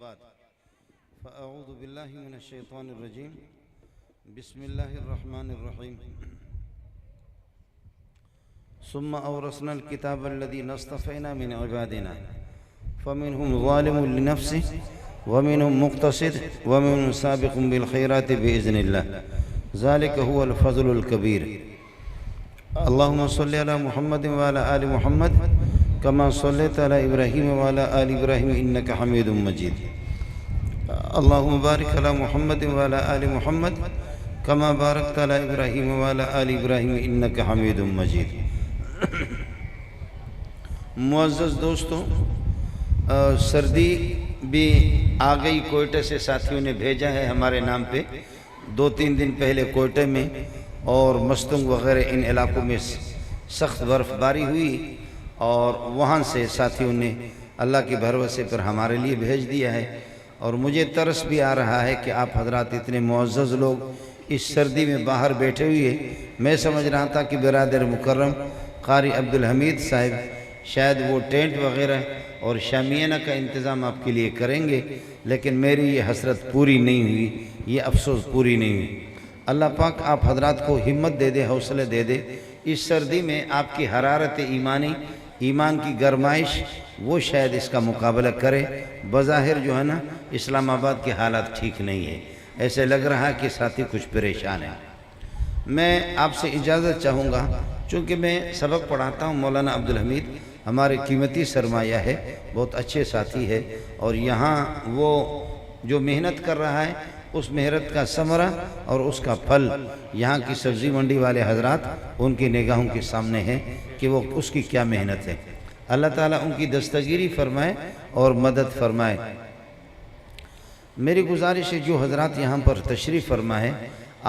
فأعوذ بالله من الشيطان الرجيم. بسم الله الرحمن الرحيم. ثم أورثنا الكتاب الذين اصطفينا من عبادنا فمنهم ظالم لنفسه ومنهم مقتصد ومنهم سابق بالخيرات بإذن الله ذلك هو الفضل الكبير. اللهم صل على محمد وعلى آل محمد كما صليت على إبراهيم وعلى آل إبراهيم إنك حميد مجيد. اللهم بارك على محمد وعلى آل محمد كما باركت على إبراهيم وعلى آل إبراهيم إنك حميد مجيد. معزز دوستوں، سردی بھی آ گئی. کوئٹہ سے ساتھیوں نے بھیجا ہے ہمارے نام پہ. 2-3 دن پہلے کوئٹہ میں اور مستنگ وغیرہ ان علاقوں میں سخت برف باری ہوئی اور وہاں سے ساتھیوں نے اللہ کے بھروسے پر ہمارے لیے بھیج دیا ہے. اور مجھے ترس بھی آ رہا ہے کہ آپ حضرات اتنے معزز لوگ اس سردی میں باہر بیٹھے ہوئے. میں سمجھ رہا تھا کہ برادر مکرم قاری عبدالحمید صاحب شاید وہ ٹینٹ وغیرہ اور شامیانہ کا انتظام آپ کے لیے کریں گے، لیکن میری یہ حسرت پوری نہیں ہوئی، یہ افسوس پوری نہیں ہوئی. اللہ پاک آپ حضرات کو ہمت دے دے، حوصلہ دے دے. اس سردی میں آپ کی حرارت ایمانی، ایمان کی گرمائش، وہ شاید اس کا مقابلہ کرے. بظاہر جو ہے نا اسلام آباد کے حالات ٹھیک نہیں ہے، ایسے لگ رہا ہے کہ ساتھی کچھ پریشان ہیں. میں آپ سے اجازت چاہوں گا، چونکہ میں سبق پڑھاتا ہوں. مولانا عبدالحمید ہمارے قیمتی سرمایہ ہے، بہت اچھے ساتھی ہے، اور یہاں وہ جو محنت کر رہا ہے اس محنت کا ثمرہ اور اس کا پھل یہاں کی سبزی منڈی والے حضرات ان کی نگاہوں کے سامنے ہے کہ وہ اس کی کیا محنت ہے. اللہ تعالیٰ ان کی دستگیری فرمائے اور مدد فرمائے. میری گزارش ہے جو حضرات یہاں پر تشریف فرما ہے،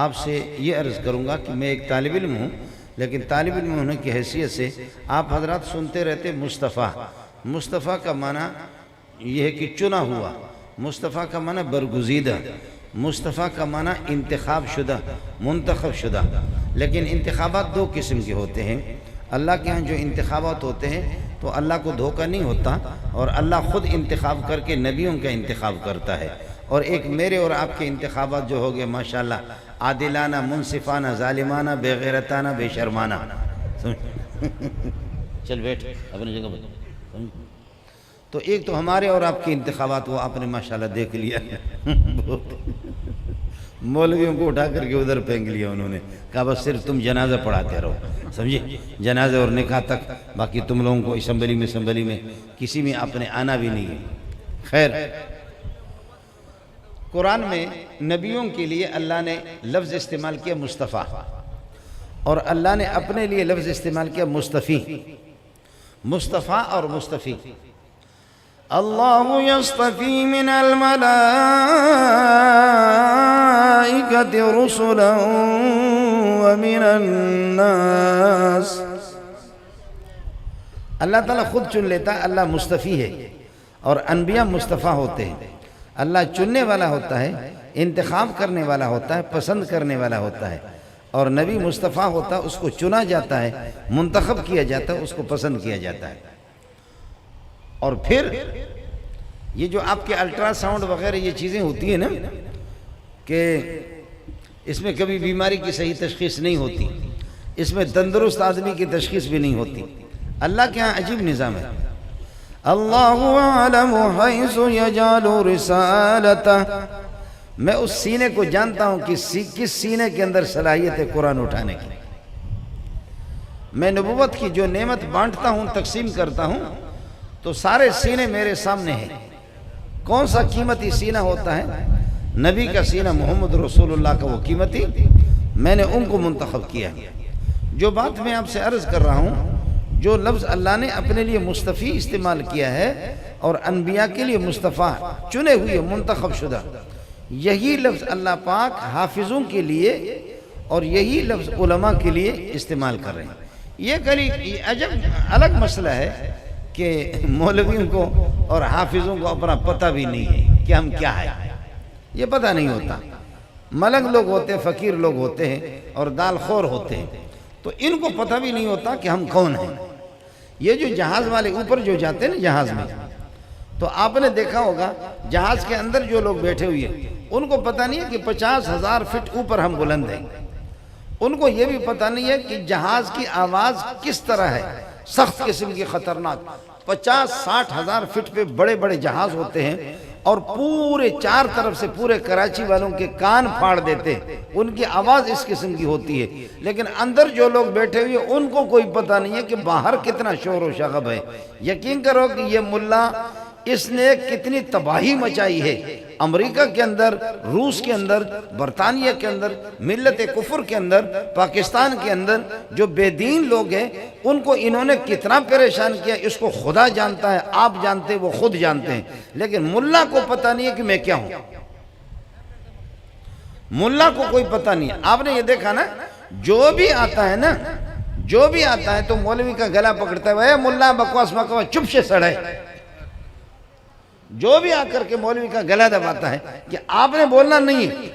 آپ سے یہ عرض کروں گا کہ میں ایک طالب علم ہوں، لیکن طالب علم ہونے کی حیثیت سے آپ حضرات سنتے رہتے مصطفیٰ. مصطفیٰ کا معنی یہ ہے کہ چنا ہوا، مصطفیٰ کا معنی برگزیدہ، مصطفیٰ کا معنی انتخاب شدہ، منتخب شدہ. لیکن انتخابات 2 قسم کے ہوتے ہیں. اللہ کے ہاں جو انتخابات ہوتے ہیں تو اللہ کو دھوکہ نہیں ہوتا، اور اللہ خود انتخاب کر کے نبیوں کا انتخاب کرتا ہے. اور ایک میرے اور آپ کے انتخابات جو ہو گئے ماشاءاللہ عادلانہ، منصفانہ، ظالمانہ، بے غیرتانہ، بے شرمانہ. چل بیٹھ اپنی جگہ پر. تو ایک تو ہمارے اور آپ کے انتخابات وہ آپ نے ماشاءاللہ دیکھ لیا. مولویوں کو اٹھا کر کے ادھر پھینک لیا انہوں نے، کہا بس صرف تم جنازہ پڑھاتے رہو، سمجھے، جنازہ اور نکاح تک، باقی تم لوگوں کو اسمبلی میں کسی میں آپ نے آنا بھی نہیں ہے. خیر، قرآن میں نبیوں کے لیے اللہ نے لفظ استعمال کیا مصطفیٰ، اور اللہ نے اپنے لیے لفظ استعمال کیا مصطفی. مصطفیٰ اور مصطفی. اللہ یصطفی من الملائکۃ رسلا ومن الناس. اللہ تعالیٰ خود چن لیتا ہے. اللہ مصطفی ہے اور انبیاء مصطفیٰ ہوتے ہیں. اللہ چننے والا ہوتا ہے، انتخاب کرنے والا ہوتا ہے، پسند کرنے والا ہوتا ہے. اور نبی مصطفیٰ ہوتا ہے، اس کو چنا جاتا ہے، منتخب کیا جاتا ہے، اس کو پسند کیا جاتا ہے. اور پھر یہ جو آپ کے الٹرا ساؤنڈ وغیرہ یہ چیزیں ہوتی ہیں نا، کہ اس میں کبھی بیماری کی صحیح تشخیص نہیں ہوتی، اس میں تندرست آدمی کی تشخیص بھی نہیں ہوتی. اللہ کے ہاں عجیب نظام ہے. اللہ اعلم حیث یجعل رسالتہ. میں اس سینے کو جانتا ہوں کہ کس سینے کے اندر صلاحیت ہے قرآن اٹھانے کی. میں نبوت کی جو نعمت بانٹتا ہوں، تقسیم کرتا ہوں، تو سارے سینے میرے سامنے ہیں. کون سا قیمتی سینہ ہوتا ہے؟ نبی کا سینہ، محمد رسول اللہ کا وہ قیمتی. میں نے ان کو منتخب کیا. جو بات میں آپ سے عرض کر رہا ہوں، جو لفظ اللہ نے اپنے لیے مصطفی استعمال کیا ہے اور انبیاء کے لیے مصطفیٰ، چنے ہوئے، منتخب شدہ، یہی لفظ اللہ پاک حافظوں کے لیے اور یہی لفظ علماء کے لیے استعمال کر رہے ہیں. یہ عجب الگ مسئلہ ہے کہ مولویوں کو اور حافظوں کو اپنا پتہ بھی نہیں ہے کہ ہم کیا ہے. یہ پتہ نہیں ہوتا. ملنگ لوگ ہوتے ہیں، فقیر لوگ ہوتے ہیں اور دال خور ہوتے ہیں، تو ان کو پتہ بھی نہیں ہوتا کہ ہم کون ہیں. یہ جو جہاز والے اوپر جو جاتے ہیں نا جہاز میں، تو آپ نے دیکھا ہوگا جہاز کے اندر جو لوگ بیٹھے ہوئے ہیں ان کو پتہ نہیں ہے کہ 50,000 فٹ اوپر ہم بلند ہیں، ان کو یہ بھی پتہ نہیں ہے کہ جہاز کی آواز کس طرح ہے، سخت قسم کی خطرناک 50-60 ہزار فٹ پہ بڑے بڑے جہاز ہوتے ہیں اور پورے چار طرف سے پورے کراچی والوں کے کان پھاڑ دیتے، ان کی آواز اس قسم کی ہوتی ہے، لیکن اندر جو لوگ بیٹھے ہوئے ان کو کوئی پتہ نہیں ہے کہ باہر کتنا شور و شغب ہے۔ یقین کرو کہ یہ ملا اس نے کتنی تباہی مچائی ہے، امریکہ کے اندر، روس کے اندر، برطانیہ کے اندر، ملت کفر کے اندر، پاکستان کے اندر جو بے دین لوگ ہیں ان کو انہوں نے کتنا پریشان کیا، اس کو خدا جانتا ہے، آپ جانتے ہیں، وہ خود جانتے ہیں، لیکن ملا کو پتہ نہیں ہے کہ میں کیا ہوں، ملا کو کوئی پتہ نہیں ہے۔ آپ نے یہ دیکھا نا، جو بھی آتا ہے نا، جو بھی آتا ہے تو مولوی کا گلا پکڑتا ہے، اے ملا بکواس مکواس چپ سے سڑے، جو بھی آ کر کے مولوی کا گلا دباتا ہے کہ آپ نے بولنا نہیں ہے۔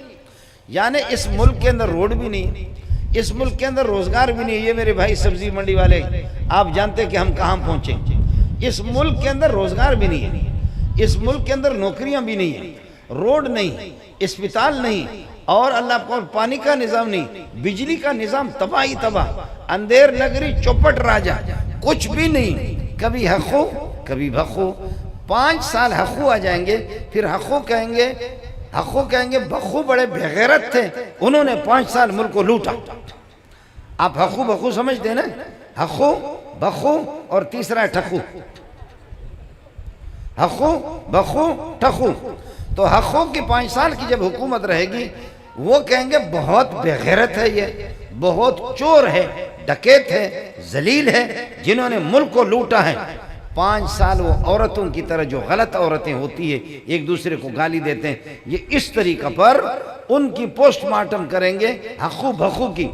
یعنی اس ملک کے اندر روڈ بھی نہیں، اس ملک کے اندر روزگار بھی نہیں۔ یہ میرے بھائی سبزی منڈی والے، آپ جانتے کہ ہم کہاں پہنچیں، اس ملک کے اندر روزگار بھی نہیں ہے، اس ملک کے اندر نوکریاں بھی نہیں ہیں، روڈ نہیں، اسپتال نہیں، اور اللہ کو پانی کا نظام نہیں، بجلی کا نظام تباہی تباہ، اندھیر نگری چوپٹ راجہ، کچھ بھی نہیں، کبھی حقو کبھی بخو۔ 5 سال حقو آ جائیں گے، پھر حقو کہیں گے بخو بڑے بغیرت تھے، انہوں نے 5 سال ملک کو لوٹا۔ آپ حقو بخو سمجھتے ہیں نا، حقو بخو اور تیسرا ہے ٹھخو، حقو بخو ٹھخو۔ تو حقو کی 5 سال کی جب حکومت رہے گی وہ کہیں گے بہت بغیرت ہے، یہ بہت چور ہے، ڈکیت ہے، ذلیل ہے، جنہوں نے ملک کو لوٹا ہے۔ 5 سال وہ عورتوں کی طرح جو غلط عورتیں ہوتی ہیں ایک دوسرے کو گالی دیتے ہیں، یہ اس طریقہ پر ان کی پوسٹ مارٹم کریں گے حقو بخو کی۔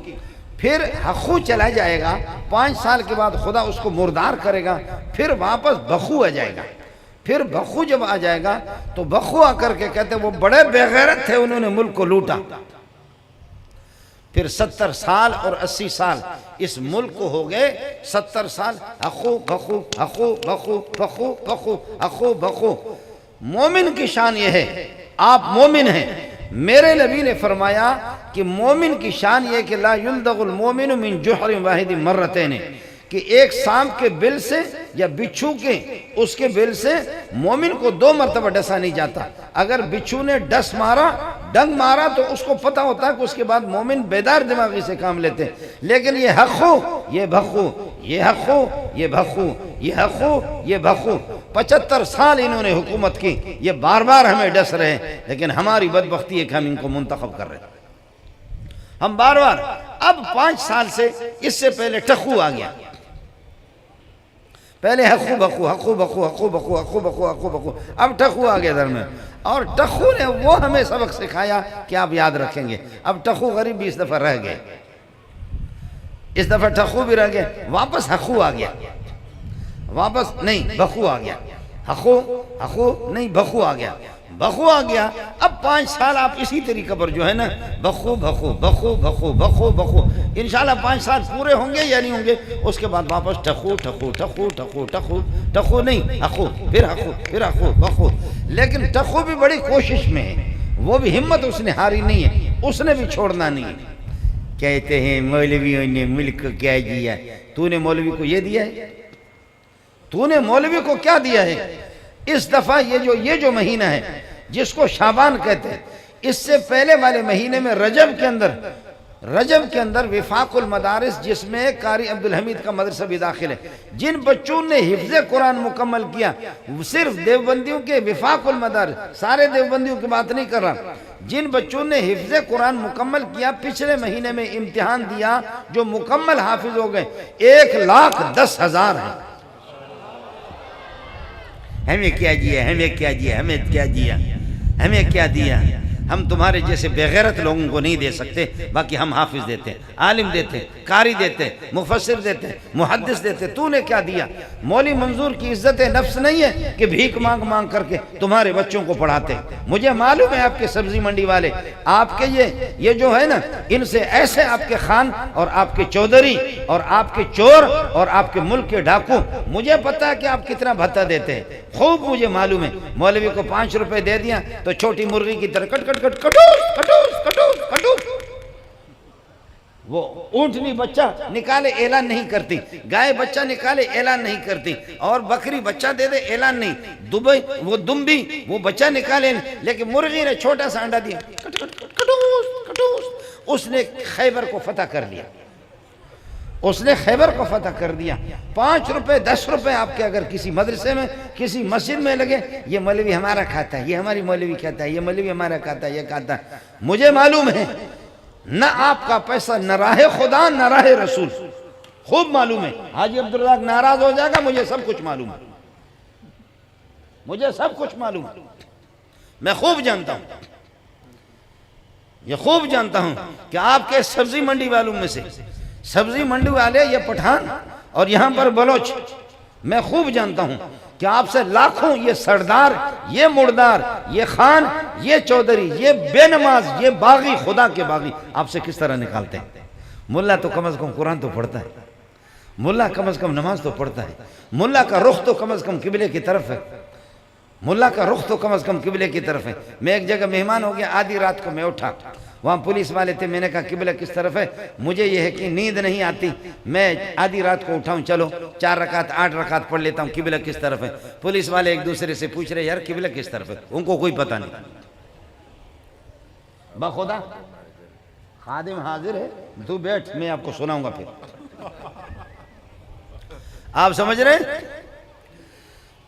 پھر حقو چلا جائے گا، 5 سال کے بعد خدا اس کو مردار کرے گا، پھر واپس بخو آ جائے گا۔ پھر بخو جب آ جائے گا تو بخو آ کر کے کہتے ہیں وہ بڑے بغیرت تھے، انہوں نے ملک کو لوٹا۔ پھر 70 سال اور 80 سال اس ملک کو ہو گئے 70 سال حقو بخو حقو بخو بخو بخو حقو بخو۔ مومن کی شان یہ ہے، آپ مومن ہیں، میرے نبی نے فرمایا کہ مومن کی شان یہ کہ لا یلدغ المومن من جحر واحد مرتین، کہ ایک سانپ کے بل سے یا بچھو کے اس کے بل سے مومن کو 2 مرتبہ ڈسا نہیں جاتا۔ اگر بچھو نے ڈنگ مارا تو اس کو پتہ ہوتا ہے کہ اس کے بعد مومن بیدار دماغی سے کام لیتے ہیں، لیکن یہ حقو یہ بخو، یہ حقو یہ بخو، یہ حقو یہ بخو۔ 75 سال انہوں نے حکومت کی، یہ بار بار ہمیں ڈس رہے ہیں، لیکن ہماری بدبختی ہے کہ ہم ان کو منتخب کر رہے ہیں، ہم بار بار۔ اب 5 سال سے اس سے پہلے ٹخو آ گیا، پہلے حقو بخو حقو بخو حقو بخو حقو بخو حقو بخو، اب ٹخو آ گیا درمیان، اور ٹخو نے وہ ہمیں سبق سکھایا کہ آپ یاد رکھیں گے۔ اب ٹخو غریب بھی اس دفعہ رہ گئے، اس دفعہ ٹخو بھی رہ گئے، واپس حقو آ گیا، واپس نہیں بخو آ گیا، حقو نہیں بخو آ گیا، بخو آ گیا۔ اب 5 سال آپ اسی طریقہ پر جو ہے نا بخو بخو بخو بخو بخو بخو، انشاءاللہ 5 سال پورے ہوں گے یا نہیں ہوں گے، اس کے بعد واپس ٹخو ٹخو ٹخو ٹخو ٹخو ٹخو نہیں حقو، پھر حقو پھر حقو بخو۔ لیکن ٹخو بھی بڑی کوشش میں ہے، وہ بھی ہمت اس نے ہاری نہیں ہے، اس نے بھی چھوڑنا نہیں ہے۔ کہتے ہیں مولویوں نے ملک کو کیا دیا، تو نے مولوی کو یہ دیا ہے، تو نے مولوی کو کیا دیا ہے؟ اس دفعہ یہ جو مہینہ ہے جس کو شعبان کہتے ہیں، اس سے پہلے والے مہینے میں رجب کے اندر وفاق المدارس، جس میں قاری عبدالحمید کا مدرسہ بھی داخل ہے، جن بچوں نے حفظ قرآن مکمل کیا، صرف دیوبندیوں کے وفاق المدارس، سارے دیوبندیوں کی بات نہیں کر رہا، جن بچوں نے حفظ قرآن مکمل کیا پچھلے مہینے میں امتحان دیا، جو مکمل حافظ ہو گئے 1,10,000 ہیں۔ ہمیں کیا دیا، ہمیں کیا دیا، ہمیں کیا دیا، ہمیں کیا دیا؟ ہم تمہارے جیسے بغیرت لوگوں کو نہیں دے سکتے، باقی ہم حافظ دیتے ہیں، عالم دیتے ہیں، قاری دیتے ہیں، مفسر دیتے ہیں، محدث دیتے ہیں۔ تو نے کیا دیا؟ مولوی منظور کی عزت نفس نہیں ہے کہ بھیک مانگ مانگ کر کے تمہارے بچوں کو پڑھاتے ہیں۔ مجھے معلوم ہے آپ کے سبزی منڈی والے، آپ کے یہ جو ہے نا، ان سے ایسے آپ کے خان اور آپ کے چودھری اور آپ کے چور اور آپ کے ملک کے ڈاکو، مجھے پتا ہے کہ آپ کتنا بھتہ دیتے ہیں، خوب مجھے معلوم ہے۔ مولوی کو 5 روپے دے دیا تو چھوٹی مرغی کی طرح کٹ کٹ کٹ کٹوس کٹوس کٹوس کٹوس۔ وہ اونٹنی بچہ نکالے اعلان نہیں کرتی، گائے بچہ نکالے اعلان نہیں کرتی، اور بکری بچہ دے دے اعلان نہیں، دبئی وہ دمبی وہ بچہ نکالے، لیکن مرغی نے چھوٹا سا انڈا دیا کٹ کٹ کٹوس کٹوس۔ اس نے خیبر کو فتح کر لیا، اس نے خیبر کو فتح کر دیا۔ 5 روپے 10 روپے آپ کے اگر کسی مدرسے میں کسی مسجد میں لگے، یہ مولوی ہمارا کھاتا ہے، یہ ہماری مولوی کھاتا ہے، یہ مولوی ہمارا کھاتا ہے، یہ کھاتا ہے، مجھے معلوم ہے نہ آپ کا پیسہ نہ راہ خدا نہ راہ رسول، خوب معلوم ہے۔ حاجی عبدالرزاق ناراض ہو جائے گا، مجھے سب کچھ معلوم ہے، مجھے سب کچھ معلوم ہے، میں خوب جانتا ہوں، یہ خوب جانتا ہوں کہ آپ کے سبزی منڈی والوں میں سے سبزی منڈی والے یہ پٹھان اور یہاں پر بلوچ، میں خوب جانتا ہوں کہ آپ سے لاکھوں یہ سردار، یہ مردار، یہ خان، یہ چودھری، یہ بے نماز، یہ باغی، خدا کے باغی آپ سے کس طرح نکالتے ہیں۔ ملا تو کم از کم قرآن تو پڑھتا ہے، ملا کم از کم نماز تو پڑھتا ہے، ملا کا رخ تو کم از کم قبلے کی طرف ہے، ملا کا رخ تو کم از کم قبلے کی طرف ہے۔ میں ایک جگہ مہمان ہو گیا، آدھی رات کو میں اٹھا، وہاں پولیس والے تھے، میں نے کہا قبلہ کس طرف ہے؟ مجھے یہ ہے کہ نیند نہیں آتی، میں آدھی رات کو اٹھاؤں، چلو 4 رکعت 8 رکعت پڑھ لیتا ہوں، قبلہ کس طرف ہے؟ پولیس والے ایک دوسرے سے پوچھ رہے، یار قبلہ کس طرف ہے؟ ان کو کوئی پتہ نہیں۔ بخدا خادم حاضر ہے، تو بیٹھ، میں آپ کو سناؤں گا پھر، آپ سمجھ رہے ہیں؟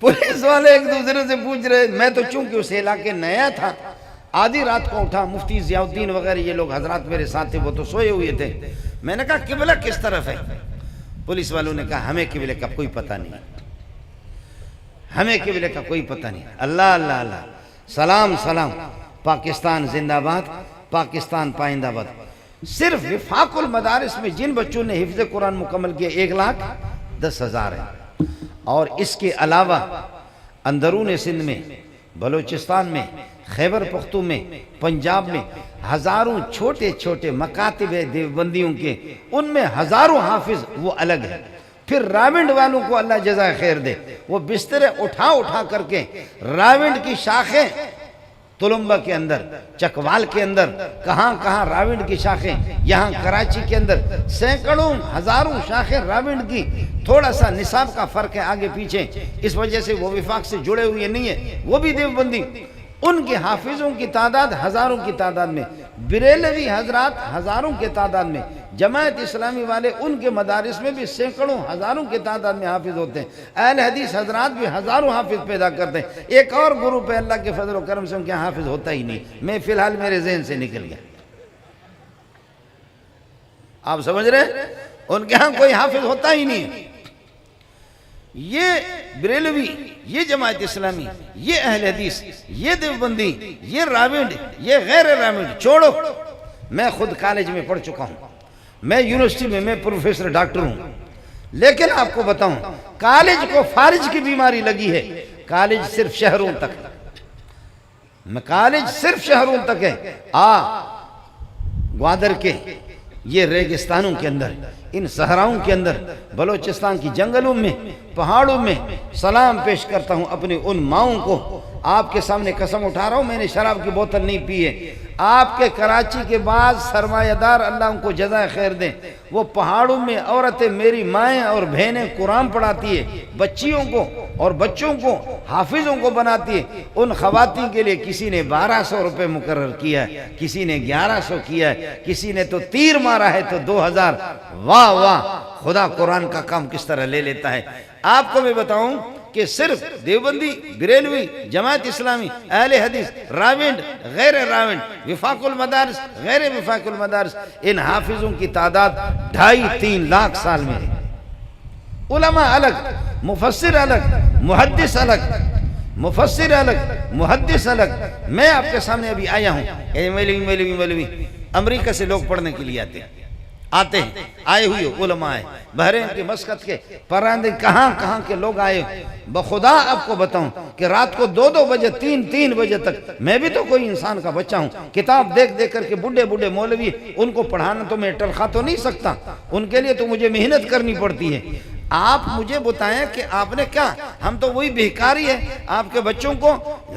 پولیس والے ایک دوسرے سے پوچھ رہے، میں تو چونکہ اس علاقے نیا تھا، آدھی رات کو اٹھا، مفتی ضیاء الدین وغیرہ یہ لوگ حضرات میرے ساتھ تھے، وہ تو سوئے ہوئے تھے، میں نے کہا قبلہ کس طرف ہے؟ پولیس والوں نے کہا ہمیں قبلے کا کوئی پتہ نہیں، ہمیں قبلے کا کوئی پتہ نہیں۔ اللہ اللہ اللہ، سلام سلام، پاکستان زندہ باد، پاکستان پائندہ باد۔ صرف وفاق المدارس میں جن بچوں نے حفظ قرآن مکمل کیا 1,10,000 ہیں، اور اس کے علاوہ اندرون سندھ میں، بلوچستان میں، خیبر پختون میں، پنجاب میں ہزاروں چھوٹے چھوٹے مکاتب دیوبندیوں کے، ان میں ہزاروں حافظ وہ الگ ہیں۔ پھر راونڈ والوں کو اللہ جزائے خیر دے، وہ بسترے اٹھا اٹھا کر کے راونڈ کی شاخیں، تلمبہ کے اندر، چکوال کے اندر، کہاں کہاں راونڈ کی شاخیں، یہاں کراچی کے اندر سینکڑوں ہزاروں شاخیں راونڈ کی، تھوڑا سا نصاب کا فرق ہے آگے پیچھے، اس وجہ سے وہ وفاق سے جڑے ہوئے نہیں ہیں، وہ بھی دیوبندی، ان کے حافظوں کی تعداد ہزاروں کی تعداد میں، بریلوی حضرات ہزاروں کے تعداد میں، جماعت اسلامی والے ان کے مدارس میں بھی سینکڑوں ہزاروں کی تعداد میں حافظ ہوتے ہیں، اہل حدیث حضرات بھی ہزاروں حافظ پیدا کرتے ہیں۔ ایک اور گروپ ہے اللہ کے فضل و کرم سے ان کے حافظ ہوتا ہی نہیں، میں فی الحال میرے ذہن سے نکل گیا، آپ سمجھ رہے ہیں؟ ان کے ہاں کوئی حافظ ہوتا ہی نہیں۔ یہ بریلوی، یہ جماعت اسلامی، یہ اہل حدیث، یہ دیوبندی، یہ راونڈ، یہ غیر راونڈ چھوڑو، میں خود کالج میں پڑھ چکا ہوں، میں یونیورسٹی میں پروفیسر ڈاکٹر ہوں، لیکن آپ کو بتاؤں کالج کو فارج کی بیماری لگی ہے، کالج صرف شہروں تک، کالج صرف شہروں تک ہے۔ گوادر کے یہ ریگستانوں کے اندر، ان صحراؤں کے اندر، بلوچستان کی جنگلوں میں، پہاڑوں میں سلام پیش کرتا ہوں اپنی ان ماؤں کو، آپ کے سامنے قسم اٹھا رہا ہوں، میں نے شراب کی بوتل نہیں پی ہے۔ آپ کے کراچی کے بعد سرمایہ دار اللہ ان کو جزائے خیر دیں، وہ پہاڑوں میں عورتیں، میری مائیں اور بہنیں قرآن پڑھاتی ہے، بچیوں کو اور بچوں کو حافظوں کو بناتی ہے۔ ان خواتین کے لیے کسی نے 1200 روپے مقرر کیا ہے، کسی نے 1100 کیا ہے، کسی نے تو تیر مارا ہے تو 2000۔ واہ واہ، خدا قرآن کا کام کس طرح لے لیتا ہے۔ آپ کو میں بتاؤں کہ صرف دیوبندی، بریلوی، جماعت اسلامی، اہل حدیث، راونڈ، غیر راونڈ، وفاق المدارس، غیر وفاق المدارس، ان حافظوں کی تعداد 2.5-3 لاکھ سال میں ہے۔ علماء الگ، مفسر الگ، محدث الگ، مفسر الگ، محدث الگ۔ میں آپ کے سامنے ابھی آیا ہوں، مولوی امریکہ سے لوگ پڑھنے کے لیے آتے ہیں، آتے ہیں، آئے ہوئے علماء ہیں، بحرین کی مسقط کے پراندے کہاں کہاں کے لوگ آئے. بخدا آپ کو بتاؤں کہ رات کو 2 بجے 3 بجے تک میں بھی تو کوئی انسان کا بچہ ہوں، کتاب دیکھ دیکھ کر کے بوڑھے مولوی ان کو پڑھانا تو میں ٹرخا تو نہیں سکتا، ان کے لیے تو مجھے محنت کرنی پڑتی ہے. آپ مجھے بتائیں کہ آپ نے کیا، ہم تو وہی بھیکاری ہے. آپ کے بچوں کو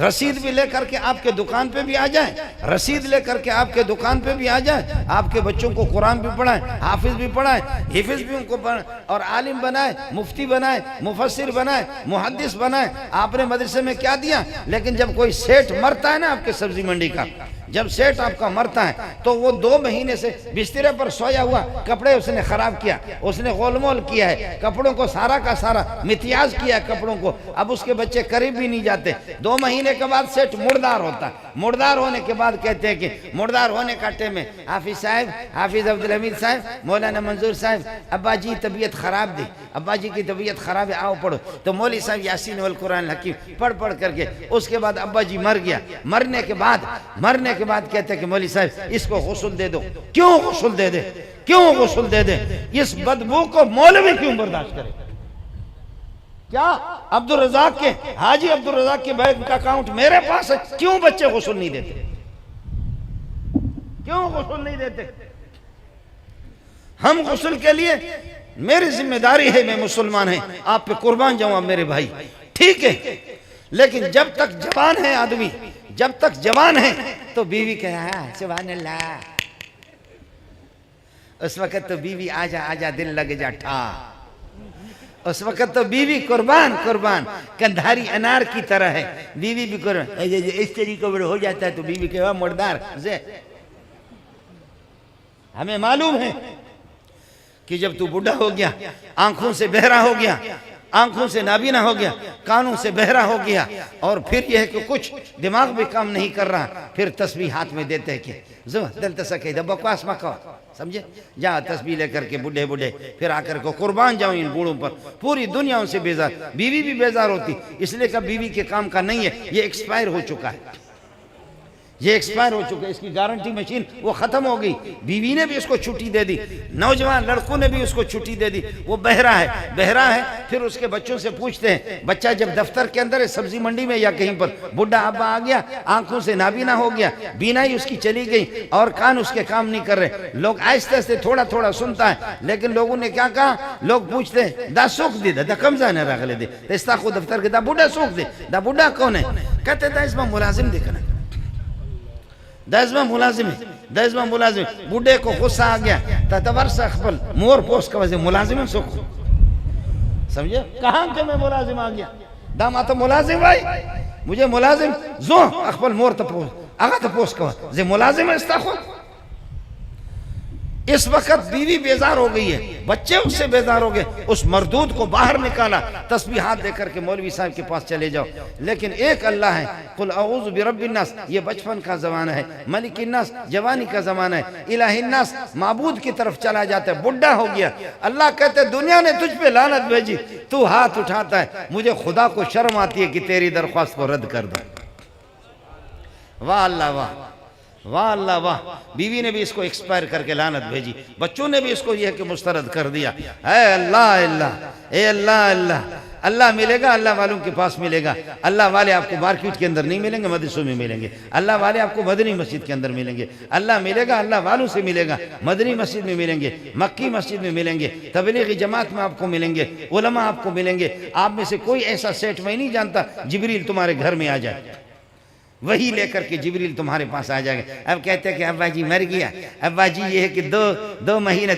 رسید بھی لے کر کے آپ کے دکان پہ بھی آ جائیں، رسید لے کر کے آپ کے دکان پہ بھی آ جائیں، آپ کے بچوں کو قرآن بھی پڑھائیں، حافظ بھی پڑھائیں، حفظ بھی ان کو پڑھائیں، اور عالم بنائیں، مفتی بنائیں، مفسر بنائیں، محدث بنائیں. آپ نے مدرسے میں کیا دیا؟ لیکن جب کوئی سیٹ مرتا ہے نا آپ کے سبزی منڈی کا، جب سیٹ آپ کا مرتا ہے تو وہ 2 مہینے سے بسترے پر سویا ہوا، کپڑے اس نے خراب کیا، اس نے غول مول کیا ہے، کپڑوں کو سارا کا سارا متیاز کیا ہے کپڑوں کو، اب اس کے بچے قریب بھی نہیں جاتے. 2 مہینے کے بعد سیٹ مردار ہوتا ہے. مردار ہونے کے بعد کہتے ہیں کہ مردار ہونے کا ٹائم ہے، حافظ صاحب، حافظ عبدالحمید صاحب، مولانا منظور صاحب، ابا جی طبیعت خراب دی، ابا جی کی طبیعت خراب ہے، آؤ پڑھو. تو مولوی صاحب یاسین والقرآن الحکیم پڑھ کر کے اس کے بعد ابا جی مر گیا. مرنے کے بعد کہتے ہیں کہ مولوی صاحب اس کو غسل دے دو. کیوں غسل دے دے؟ کیوں غسل دے دے؟ اس بدبو کو مولوی کیوں برداشت کرے؟ کیا عبدالرزاق کے حاجی عبدالرزاق کے بینک کا اکاؤنٹ میرے پاس ہے، کیوں بچے غسل نہیں دیتے؟ کیوں غسل نہیں دیتے؟ ہم غسل کے لیے، میری ذمہ داری ہے، میں مسلمان ہیں، آپ پہ قربان جاؤں میرے بھائی، ٹھیک ہے. لیکن جب تک جوان ہے آدمی، جب تک جوان ہے تو بیوی کہا سبحان اللہ، اس وقت تو بیوی آجا دل لگ جا ٹھا. اس وقت تو بیوی قربان کندھاری انار کی طرح ہے. بیوی بھی قربان، اس طریقے پر ہو جاتا ہے تو بیوی کہا مردار. ہمیں معلوم ہے کہ جب تو بوڑھا ہو گیا، آنکھوں سے بہرا ہو گیا، آنکھوں سے نابینا ہو گیا، کانوں سے بہرا ہو گیا، اور پھر یہ ہے کہ کچھ دماغ بھی کام نہیں کر رہا، پھر تسبیح ہاتھ میں دیتے ہیں کہ دل تسکے دا بکواس مکو، سمجھے؟ جا تسبیح لے کر کے بوڑھے پھر آ کر کو قربان جاؤں ان بوڑھوں پر. پوری دنیا ان سے بیزار، بیوی بھی بیزار ہوتی، اس لیے کہ بیوی کے کام کا نہیں ہے، یہ ایکسپائر ہو چکا ہے، یہ ایکسپائر ہو چکا ہے، اس کی گارنٹی مشین وہ ختم ہو گئی. بیوی نے بھی اس کو چھٹی دے دی، نوجوان لڑکوں نے بھی اس کو چھٹی دے دی. وہ بہرا ہے. پھر اس کے بچوں سے پوچھتے ہیں، بچہ جب دفتر کے اندر ہے، سبزی منڈی میں یا کہیں پر، بڈھا ابا آ گیا، آنکھوں سے نابینا ہو گیا، بینائی اس کی چلی گئی اور کان اس کے کام نہیں کر رہے. لوگ آہستہ سے تھوڑا سنتا ہے، لیکن لوگوں نے کیا کہا؟ لوگ پوچھتے ہیں دا سوکھ دی دا کم جانے رکھ لے دے استا خود دفتر کے دا بڈھا سوکھ دے. دا بڈھا کون ہے؟ کہتے دا اس میں ملازم دیکھنا، دازمہ ملازم. بوڑھے کو غصہ آ گیا، تتورس اخبل مور پوس کا وجہ ملازم سکھ، سمجھے؟ کہاں کہ میں ملازم آ گیا؟ داما تو ملازم بھائی، مجھے ملازم زو اخبل مور تپوس آگا تپوس کا وجہ ملازم استاخو. اس وقت بیوی بیزار ہو گئی ہے، بچے اس سے بیزار ہو گئے. اس مردود کو باہر نکالا، تسبیحات دے کر کے مولوی صاحب کے پاس چلے جاؤ. لیکن ایک اللہ ہے، قل اعوذ برب الناس، یہ بچپن کا زمانہ ہے. ملک الناس جوانی کا زمانہ ہے. الہ الناس معبود کی طرف چلا جاتا ہے، بڈھا ہو گیا. اللہ کہتے دنیا نے تجھ پہ لعنت بھیجی، تو ہاتھ اٹھاتا ہے، مجھے خدا کو شرم آتی ہے کہ تیری درخواست کو رد کر دوں. واہ اللہ واہ، واہ اللہ واہ. بیوی نے بھی اس کو ایکسپائر کر کے لعنت بھیجی، بچوں نے بھی اس کو یہ کہ مسترد کر دیا. اے اللہ اللہ ملے گا، اللہ والوں کے پاس ملے گا. اللہ والے آپ کو مارکیٹ کے اندر نہیں ملیں گے، مدرسوں میں ملیں گے. اللہ والے آپ کو مدنی مسجد کے اندر ملیں گے. اللہ ملے گا، اللہ والوں سے ملے گا، مدنی مسجد میں ملیں گے، مکی مسجد میں ملیں گے، تبلیغی جماعت میں آپ کو ملیں گے، علماء آپ کو ملیں گے. آپ میں سے کوئی ایسا سیٹ میں نہیں جانتا جبریل تمہارے گھر میں آ جائے، وہی لے کر کے جبریل تمہارے پاس آ جائے گا. اب کہتے ہیں کہ ابا جی مر گیا، ابا جی یہ ہے کہ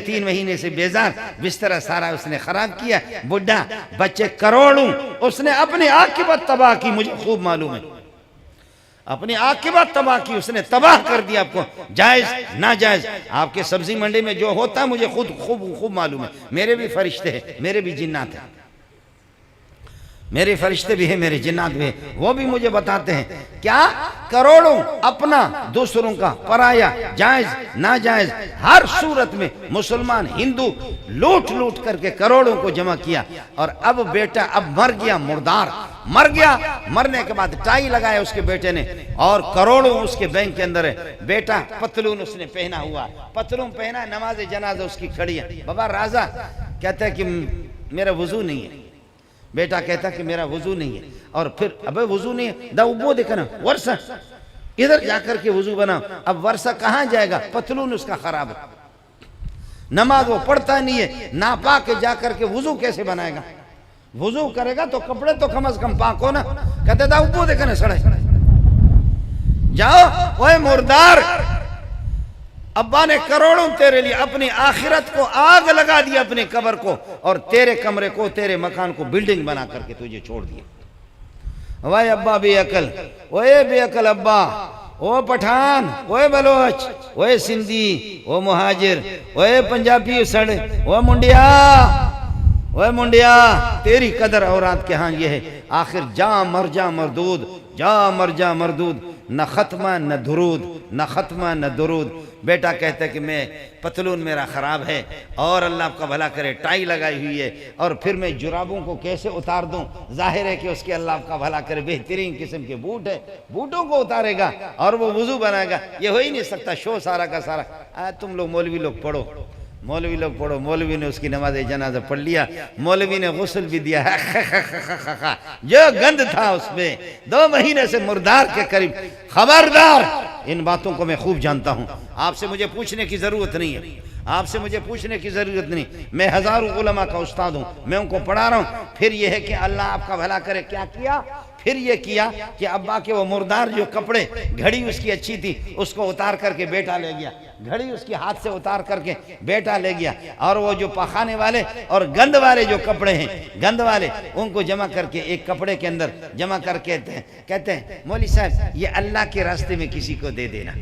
3 مہینے سے بیزار، بستر سارا اس نے خراب کیا، بڈھا، بچے کروڑوں، اس نے اپنی عاقبت تباہ کی. مجھے خوب معلوم ہے، اپنی عاقبت تباہ کی، اس نے تباہ کر دیا. آپ کو جائز ناجائز آپ کے سبزی منڈی میں جو ہوتا ہے مجھے خوب معلوم ہے. میرے بھی فرشتے ہیں، میرے بھی جنات ہیں، میرے فرشتے بھی ہیں، میرے جنات بھی ہیں، وہ بھی مجھے بتاتے ہیں کیا کروڑوں اپنا دوسروں کا پرایا جائز ناجائز ہر صورت میں مسلمان ہندو لوٹ کر کے کروڑوں کو جمع کیا. اور اب بیٹا اب مر گیا مردار، مر گیا، مرنے کے بعد ٹائی لگایا اس کے بیٹے نے، اور کروڑوں اس کے بینک کے اندر ہے۔ بیٹا پتلون اس نے پہنا ہوا، پتلون پہنا، نماز جنازہ اس کی کھڑی ہے۔ بابا رازا کہتا ہے کہ میرا وضو نہیں ہے، بیٹا کہتا ہے کہ میرا وضو نہیں ہے، اور پھر ابے وضو نہیں ہے، دا وہ دیکھا نا ورثہ، ادھر جا کر کے وضو بناؤ۔ اب ورثہ کہاں جائے گا؟ پتلون اس کا خراب ہے، نماز وہ پڑھتا نہیں ہے، ناپاک کے جا کر کے وضو کیسے بنائے گا؟ وضو کرے گا تو کپڑے تو کم از کم پاک ہو نا۔ کہتے دا وہ دیکھا نا سڑے، جاؤ اوے مردار، ابا نے کروڑوں تیرے لیے اپنی آخرت کو آگ لگا دیا، اپنی قبر کو، اور تیرے کمرے کو، تیرے مکان کو بلڈنگ بنا کر کے تجھے چھوڑ دیا۔ وے ابا بے عقل، اوے بے عقل ابا، او پٹھان، اوے بلوچ، اوے سندھی، او مہاجر، اوے پنجابی سڑ، او منڈیا، اوے منڈیا، تیری قدر اورات کے ہاں یہ ہے، آخر جا مر جا مردود، جا مر جا مردود، نہ ختمہ نہ درود، نہ ختمہ نہ درود۔ بیٹا کہتا ہے کہ میں پتلون میرا خراب ہے، اور اللہ آپ کا بھلا کرے ٹائی لگائی ہوئی ہے، اور پھر میں جرابوں کو کیسے اتار دوں؟ ظاہر ہے کہ اس کے اللہ آپ کا بھلا کرے بہترین قسم کے بوٹ ہے، بوٹوں کو اتارے گا اور وہ وضو بنائے گا، یہ ہو ہی نہیں سکتا۔ شو سارا کا سارا تم لوگ مولوی لوگ پڑھو، مولوی لوگ پڑھو، مولوی نے اس کی نماز جنازہ پڑھ لیا، مولوی نے غسل بھی دیا، جو گند تھا اس میں 2 مہینے سے مردار کے قریب۔ خبردار، ان باتوں کو میں خوب جانتا ہوں، آپ سے مجھے پوچھنے کی ضرورت نہیں ہے، آپ سے مجھے پوچھنے کی ضرورت نہیں، میں ہزاروں علماء کا استاد ہوں، میں ان کو پڑھا رہا ہوں۔ پھر یہ ہے کہ اللہ آپ کا بھلا کرے کیا کیا؟ پھر یہ کیا کہ ابا کے وہ مردار جو کپڑے، گھڑی اس کی اچھی تھی، اس کو اتار کر کے بیٹا لے گیا، گھڑی اس کے ہاتھ سے اتار کر کے بیٹا لے گیا، اور وہ جو پخانے والے اور گند والے جو کپڑے ہیں، گند والے، ان کو جمع کر کے ایک کپڑے کے اندر جمع کر کے کہتے ہیں مولوی صاحب یہ اللہ کے راستے میں کسی کو دے دینا۔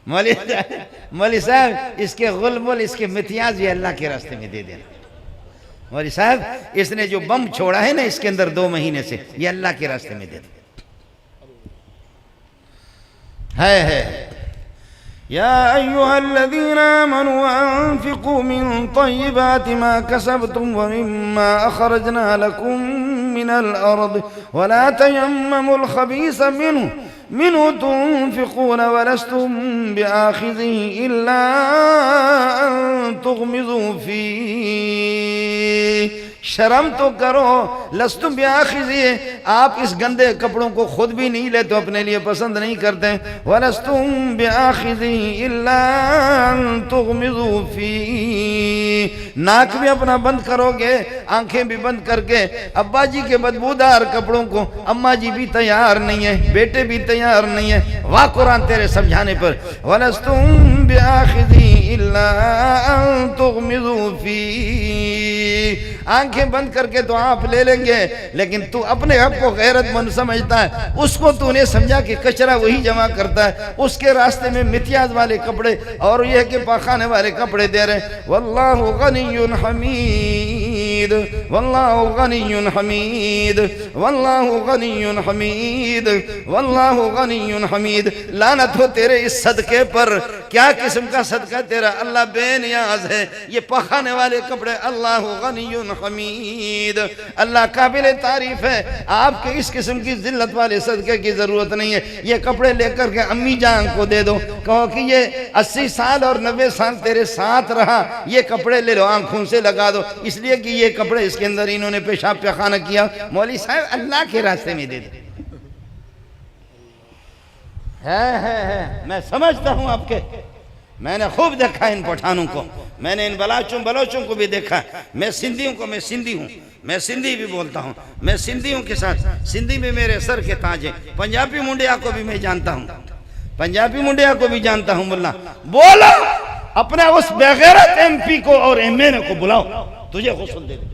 مولوی صاحب اس کے غلمل، اس کے متیاز یہ اللہ کے راستے میں دے دینا۔ مولوی صاحب اس نے جو بم چھوڑا ہے نا اس کے اندر 2 مہینے سے، یہ اللہ کے راستے میں دے دے۔ ہے یا ایہا الذین آمنوا انفقوا من طیبات ما کسبتم ومما اخرجنا لکم من الارض ولا تیمموا الخبیث منه تنفقون ولستم بآخذه الا ان تغمضوا فيه۔ شرم تو کرو، لستم بیاخذی، آپ اس گندے کپڑوں کو خود بھی نہیں لیتے، اپنے لیے پسند نہیں کرتے، وَلَسْتُمْ بِآخِذِهِ إِلَّا أَن تُغْمِضُوا فِيهِ، ناک بھی اپنا بند کرو گے، آنکھیں بھی بند کر کے۔ ابا جی کے بدبودار کپڑوں کو اماں جی بھی تیار نہیں ہے، بیٹے بھی تیار نہیں ہے، واہ قرآن تیرے سمجھانے پر، وَلَسْتُمْ بِآخِذِهِ إِلَّا أَن تُغْمِضُوا فِيهِ، آنکھیں بند کر کے تو آپ لے لیں گے، لیکن تو اپنے آپ کو غیرت مند سمجھتا ہے، اس کو تو نے سمجھا کہ کچرا وہی جمع کرتا ہے، اس کے راستے میں متیاز والے کپڑے اور یہ کہ پاخانے والے کپڑے دے رہے ہیں۔ واللہ غنی حمید، واللہ غنی حمید، واللہ غنی حمید، واللہ غنی حمید۔ لعنت ہو تیرے اس صدقے پر، کیا قسم کا صدقہ تیرا، اللہ بے نیاز ہے۔ یہ پاخانے والے کپڑے، اللہ غنی حمید، اللہ قابل تعریف ہے، آپ کے اس قسم کی ذلت والے صدقے کی ضرورت نہیں ہے۔ یہ کپڑے لے کر کے امی جان کو دے دو، کہو کہ یہ 80 سال اور 90 سال تیرے ساتھ رہا، یہ کپڑے لے لو، آنکھوں سے لگا دو، اس لیے کہ یہ کپڑے اس کے اندر انہوں نے پیشاب پیخانہ کیا۔ مولوی صاحب اللہ کے راستے میں دے دو۔ میں سمجھتا ہوں آپ کے، میں نے خوب دیکھا ان پٹھانوں کو، میں نے ان بلوچوں کو بھی دیکھا، میں سندھیوں کو، میں سندھی ہوں، میں سندھی بھی بولتا ہوں، میں سندھیوں کے ساتھ، سندھی میں میرے سر کے تاج ہیں، پنجابی منڈیا کو بھی میں جانتا ہوں، پنجابی منڈیا کو بھی جانتا ہوں۔ ملا بولا اپنے اس بغیرت ایم پی کو اور ایم این اے کو بلاؤ، تجھے غسل دے دے۔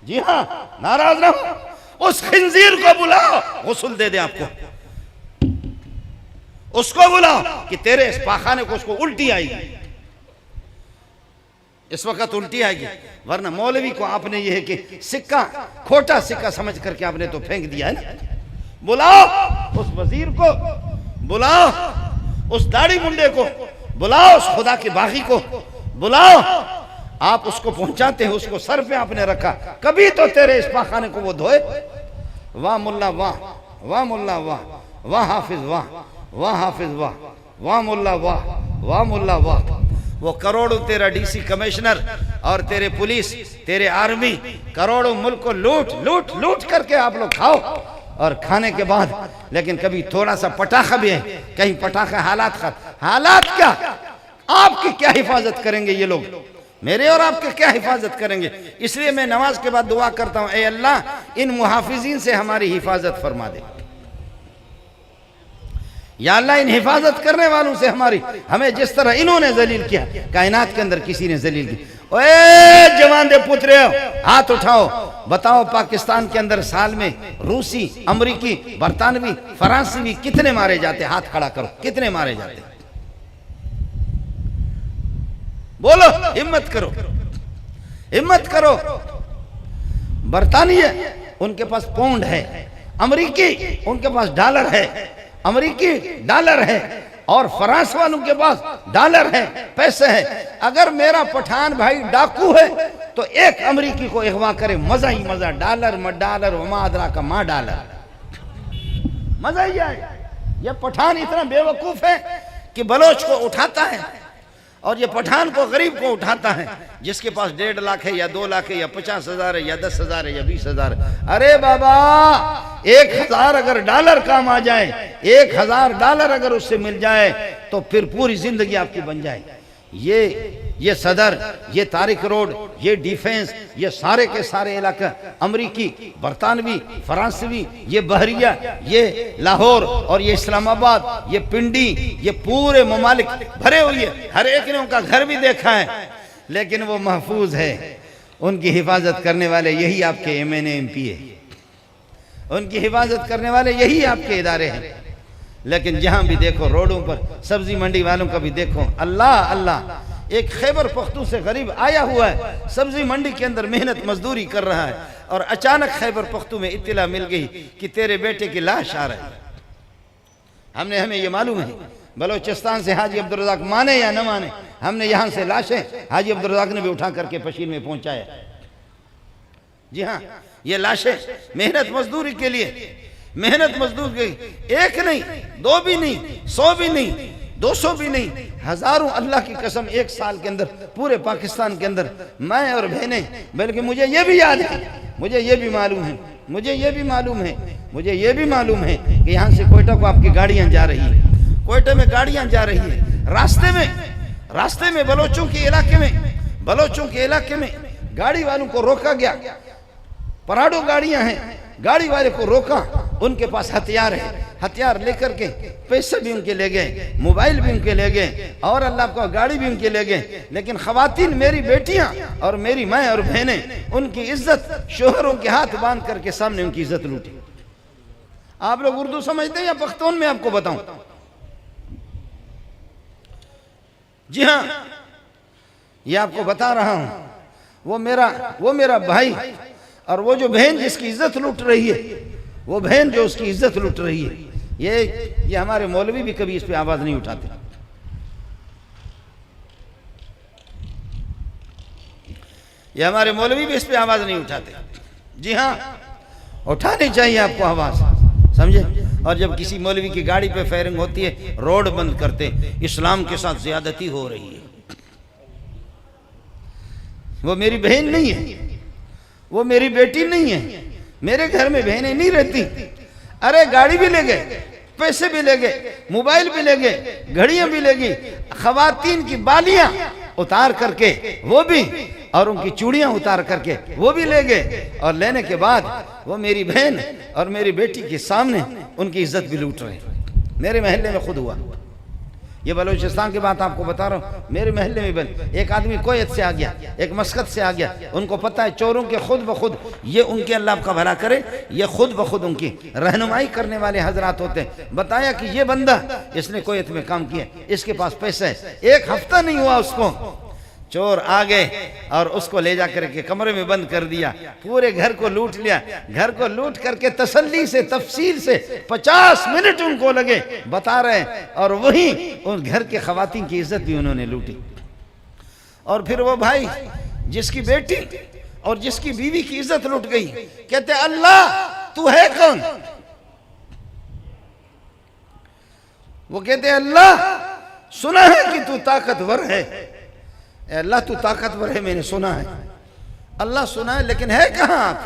جی ہاں، ناراض نہ ہو، اس خنزیر کو بلاؤ، غسل دے دے آپ کو، اس کو بلاؤ کہ تیرے اس پاخانے کو، اس کو الٹی آئے گی، اس وقت الٹی آئے گی، ورنہ مولوی کو آپ نے یہ ہے کہ سکہ، کھوٹا سکہ سمجھ کر کے آپ نے تو پھینک دیا ہے نا۔ بلاؤ اس وزیر کو، بلاؤ اس داڑھی منڈے کو، بلاؤ اس خدا کے باغی کو، بلاؤ آپ اس کو پہنچاتے ہیں، اس کو سر پہ آپ نے رکھا، کبھی تو تیرے اس پاخانے کو وہ دھوئے؟ واہ ملا واہ، واہ ملا واہ، واہ حافظ واہ، واہ حافظ واہ، واہ ملا واہ، واہ ملا واہ۔ وہ کروڑوں تیرا ڈی سی کمشنر اور تیرے پولیس، تیرے آرمی، کروڑوں ملک کو لوٹ لوٹ لوٹ کر کے آپ لوگ کھاؤ، اور کھانے کے بعد لیکن کبھی تھوڑا سا پٹاخہ بھی ہے، کہیں پٹاخہ حالات کیا؟ آپ کی کیا حفاظت کریں گے یہ لوگ؟ میرے اور آپ کے کیا حفاظت کریں گے؟ اس لیے میں نماز کے بعد دعا کرتا ہوں، اے اللہ ان محافظین سے ہماری حفاظت فرما دے، یا اللہ ان حفاظت کرنے والوں سے ہمیں جس طرح انہوں نے ذلیل کیا، کائنات کے اندر کسی نے ذلیل کیا۔ اے جوان دے پترے ہو، ہاتھ اٹھاؤ، بتاؤ پاکستان کے اندر سال میں روسی، امریکی، برطانوی، فرانسیوی کتنے مارے جاتے؟ ہاتھ کھڑا کرو، کتنے مارے جاتے؟ بولو، ہمت کرو، ہمت کرو۔ برطانیہ ان کے پاس پاؤنڈ ہے، امریکی ان کے پاس ڈالر ہے، امریکی ڈالر ہے، اور فرانس والوں کے پاس ڈالر ہے، پیسے ہے۔ اگر میرا پٹھان بھائی ڈاکو ہے تو ایک امریکی کو اغوا کرے، مزہ ہی مزہ، ڈالر ڈالر وما ادراک ما ڈالر، مزہ ہی آئے۔ یہ پٹھان اتنا بے وقوف ہے کہ بلوچ کو اٹھاتا ہے، اور یہ پٹھان کو، غریب کو اٹھاتا ہے، جس کے پاس 1.5 لاکھ ہے یا 2 لاکھ ہے یا 50,000 ہے یا 10,000 ہے یا 20,000 ہے۔ ارے بابا 1,000 اگر ڈالر کام آ جائے، 1,000 ڈالر اگر اس سے مل جائے تو پھر پوری زندگی آپ کی بن جائے۔ یہ صدر، یہ طارق روڈ، یہ ڈیفنس، یہ سارے کے سارے علاقہ، امریکی، برطانوی، فرانسوی، یہ بحریہ، یہ لاہور اور یہ اسلام آباد، یہ پنڈی، یہ پورے ممالک بھرے ہوئے، ہر ایک نے ان کا گھر بھی دیکھا ہے، لیکن وہ محفوظ ہے۔ ان کی حفاظت کرنے والے یہی آپ کے ایم این اے، ایم پی ہے، ان کی حفاظت کرنے والے یہی آپ کے ادارے ہیں۔ لیکن جہاں بھی دیکھو، روڈوں پر، سبزی منڈی والوں کا بھی دیکھو، اللہ اللہ، ایک خیبر پختون سے غریب آیا ہوا ہے، سبزی منڈی کے اندر محنت مزدوری کر رہا ہے، اور اچانک خیبر پختون میں اطلاع مل گئی کہ تیرے بیٹے کی لاش آ رہی ہے۔ ہمیں یہ معلوم ہے، بلوچستان سے حاجی عبدالرزاق مانے یا نہ مانے، ہم نے یہاں سے لاشیں حاجی عبدالرزاق نے بھی اٹھا کر کے پشین میں پہنچایا۔ جی ہاں، یہ لاشیں محنت مزدوری کے لیے، محنت مزدور گئی، 1 نہیں، 2 بھی نہیں، 100 بھی نہیں، 200 بھی نہیں، ہزاروں، اللہ کی قسم، 1 سال کے اندر پورے پاکستان کے اندر میں اور بہنیں، بلکہ مجھے یہ بھی یاد ہے، مجھے یہ بھی معلوم ہے، مجھے یہ بھی معلوم ہے، مجھے یہ بھی معلوم ہے کہ یہاں سے کوئٹہ کو آپ کی گاڑیاں جا رہی ہیں، کوئٹہ میں گاڑیاں جا رہی ہیں، راستے میں بلوچوں کے علاقے میں گاڑی والوں کو روکا گیا، پراڈو گاڑیاں ہیں، گاڑی والے کو روکا، ان کے پاس ہتھیار ہے، ہتھیار لے کر کے پیسے بھی ان کے لے گئے، موبائل بھی ان کے لے گئے، اور اللہ کو گاڑی بھی ان کے لے گئے، لیکن خواتین، میری بیٹیاں اور میری ماں اور بہنیں، ان کی عزت شوہروں کے ہاتھ باندھ کر کے سامنے ان کی عزت لوٹی۔ آپ لوگ اردو سمجھتے ہیں یا پختون میں آپ کو بتاؤں؟ جی ہاں، یہ آپ کو بتا رہا ہوں، وہ میرا بھائی، اور وہ جو بہن جس کی عزت لوٹ رہی ہے، وہ بہن جو اس کی عزت لوٹ رہی ہے، یہ ہمارے مولوی بھی کبھی اس پہ آواز نہیں اٹھاتے، یہ ہمارے مولوی بھی اس پہ آواز نہیں اٹھاتے۔ جی ہاں، اٹھانی چاہیے آپ کو آواز، سمجھے؟ اور جب کسی مولوی کی گاڑی پہ فائرنگ ہوتی ہے، روڈ بند کرتے، اسلام کے ساتھ زیادتی ہو رہی ہے۔ وہ میری بہن نہیں ہے، وہ میری بیٹی نہیں ہے، میرے گھر میں بہنیں نہیں رہتی۔ ارے گاڑی بھی لے گئے، پیسے بھی لے گئے، موبائل بھی لے گئے، گھڑیاں بھی لے گئی، خواتین کی بالیاں اتار کر کے وہ بھی، اور ان کی چوڑیاں اتار کر کے وہ بھی لے گئے، اور لینے کے بعد وہ میری بہن اور میری بیٹی کے سامنے ان کی عزت بھی لوٹ رہے ہیں۔ میرے محلے میں خود ہوا، یہ بلوچستان کی بات آپ کو بتا رہا ہوں، میرے محلے میں ایک آدمی کویت سے آ گیا، ایک مسقط سے آ گیا، ان کو پتہ ہے چوروں کے خود بخود، یہ ان کے اللہ آپ کا بھلا کرے، یہ خود بخود ان کی رہنمائی کرنے والے حضرات ہوتے ہیں۔ بتایا کہ یہ بندہ، اس نے کویت میں کام کیا، اس کے پاس پیسہ ہے، 1 ہفتہ نہیں ہوا اس کو، چور آ گئے اور اس کو لے جا کر کے کمرے میں بند کر دیا، پورے گھر کو لوٹ لیا، گھر کو لوٹ کر کے تسلی سے، تفصیل سے 50 منٹ ان کو لگے بتا رہے ہیں، اور وہیں ان گھر کے خواتین کی عزت بھی انہوں نے لوٹی۔ اور پھر وہ بھائی جس کی بیٹی اور جس کی بیوی کی عزت لٹ گئی، کہتے اللہ تو ہے کون؟ وہ کہتے اللہ سنا ہے کہ تو طاقتور ہے، اے اللہ تو طاقتور ہے، میں نے سنا ہے، اللہ سنا ہے، لیکن ہے کہاں آپ؟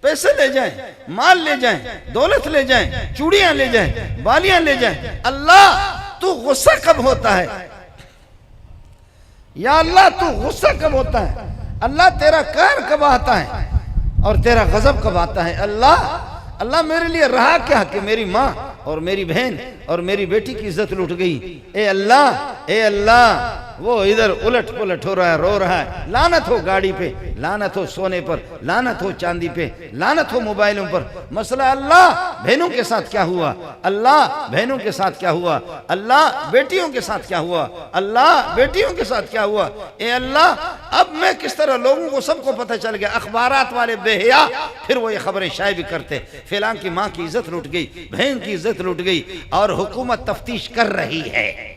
پیسے لے جائیں، مال لے جائیں، دولت لے جائیں، چوڑیاں لے جائیں، بالیاں لے جائیں، اللہ تو غصہ کب ہوتا ہے؟ یا اللہ تو غصہ کب ہوتا ہے؟ اللہ تیرا قہر کب آتا ہے اور تیرا غضب کب آتا ہے؟ اللہ میرے لیے رہا کیا کہ میری ماں اور میری بہن اور میری بیٹی کی عزت لٹ گئی؟ اے اللہ وہ ادھر الٹ پلٹ ہو رہا ہے، رو رہا ہے، لعنت ہو گاڑی پہ، لعنت ہو سونے پر، لعنت ہو چاندی پہ، لعنت ہو موبائلوں پر۔ مسئلہ اللہ بہنوں کے ساتھ کیا ہوا؟ اللہ بہنوں کے ساتھ کیا ہوا؟ اللہ بیٹیوں کے ساتھ کیا ہوا؟ اللہ بیٹیوں کے ساتھ کیا ہوا؟ اے اللہ اب میں کس طرح لوگوں کو سب کو پتہ چل گیا، اخبارات والے بے حیا پھر وہ یہ خبریں شائع بھی کرتے، فلاں کی ماں کی عزت لٹ گئی، بہن کی عزت لٹ گئی، اور حکومت تفتیش کر رہی ہے۔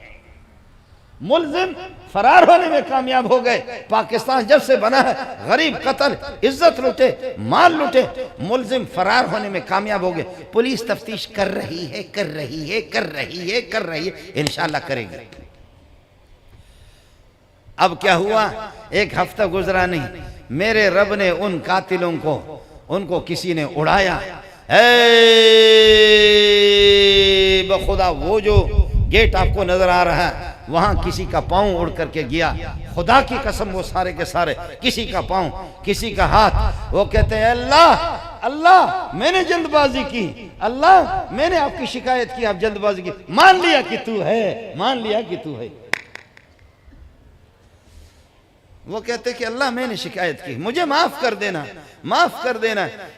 ملزم فرار ہونے میں کامیاب ہو گئے۔ پاکستان جب سے بنا ہے غریب قتل، عزت لوٹے، مال لوٹے، ملزم فرار ہونے میں کامیاب ہو گئے۔ پولیس تفتیش کر رہی ہے، انشاءاللہ کرے گی۔ اب کیا ہوا؟ ایک ہفتہ گزرا نہیں، میرے رب نے ان قاتلوں کو کسی نے اڑایا۔ اے بخدا وہ جو گیٹ آپ کو نظر آ رہا ہے، وہاں کسی کا پاؤں اڑ کر کے گیا، خدا کی قسم وہ سارے کے سارے، کسی کا پاؤں، کسی کا ہاتھ۔ وہ کہتے ہیں اللہ میں نے جلد بازی کی، اللہ میں نے آپ کی شکایت کی، آپ جلد بازی کی، مان لیا کہ تو ہے۔ وہ کہتے کہ اللہ میں نے شکایت کی، مجھے معاف کر دینا۔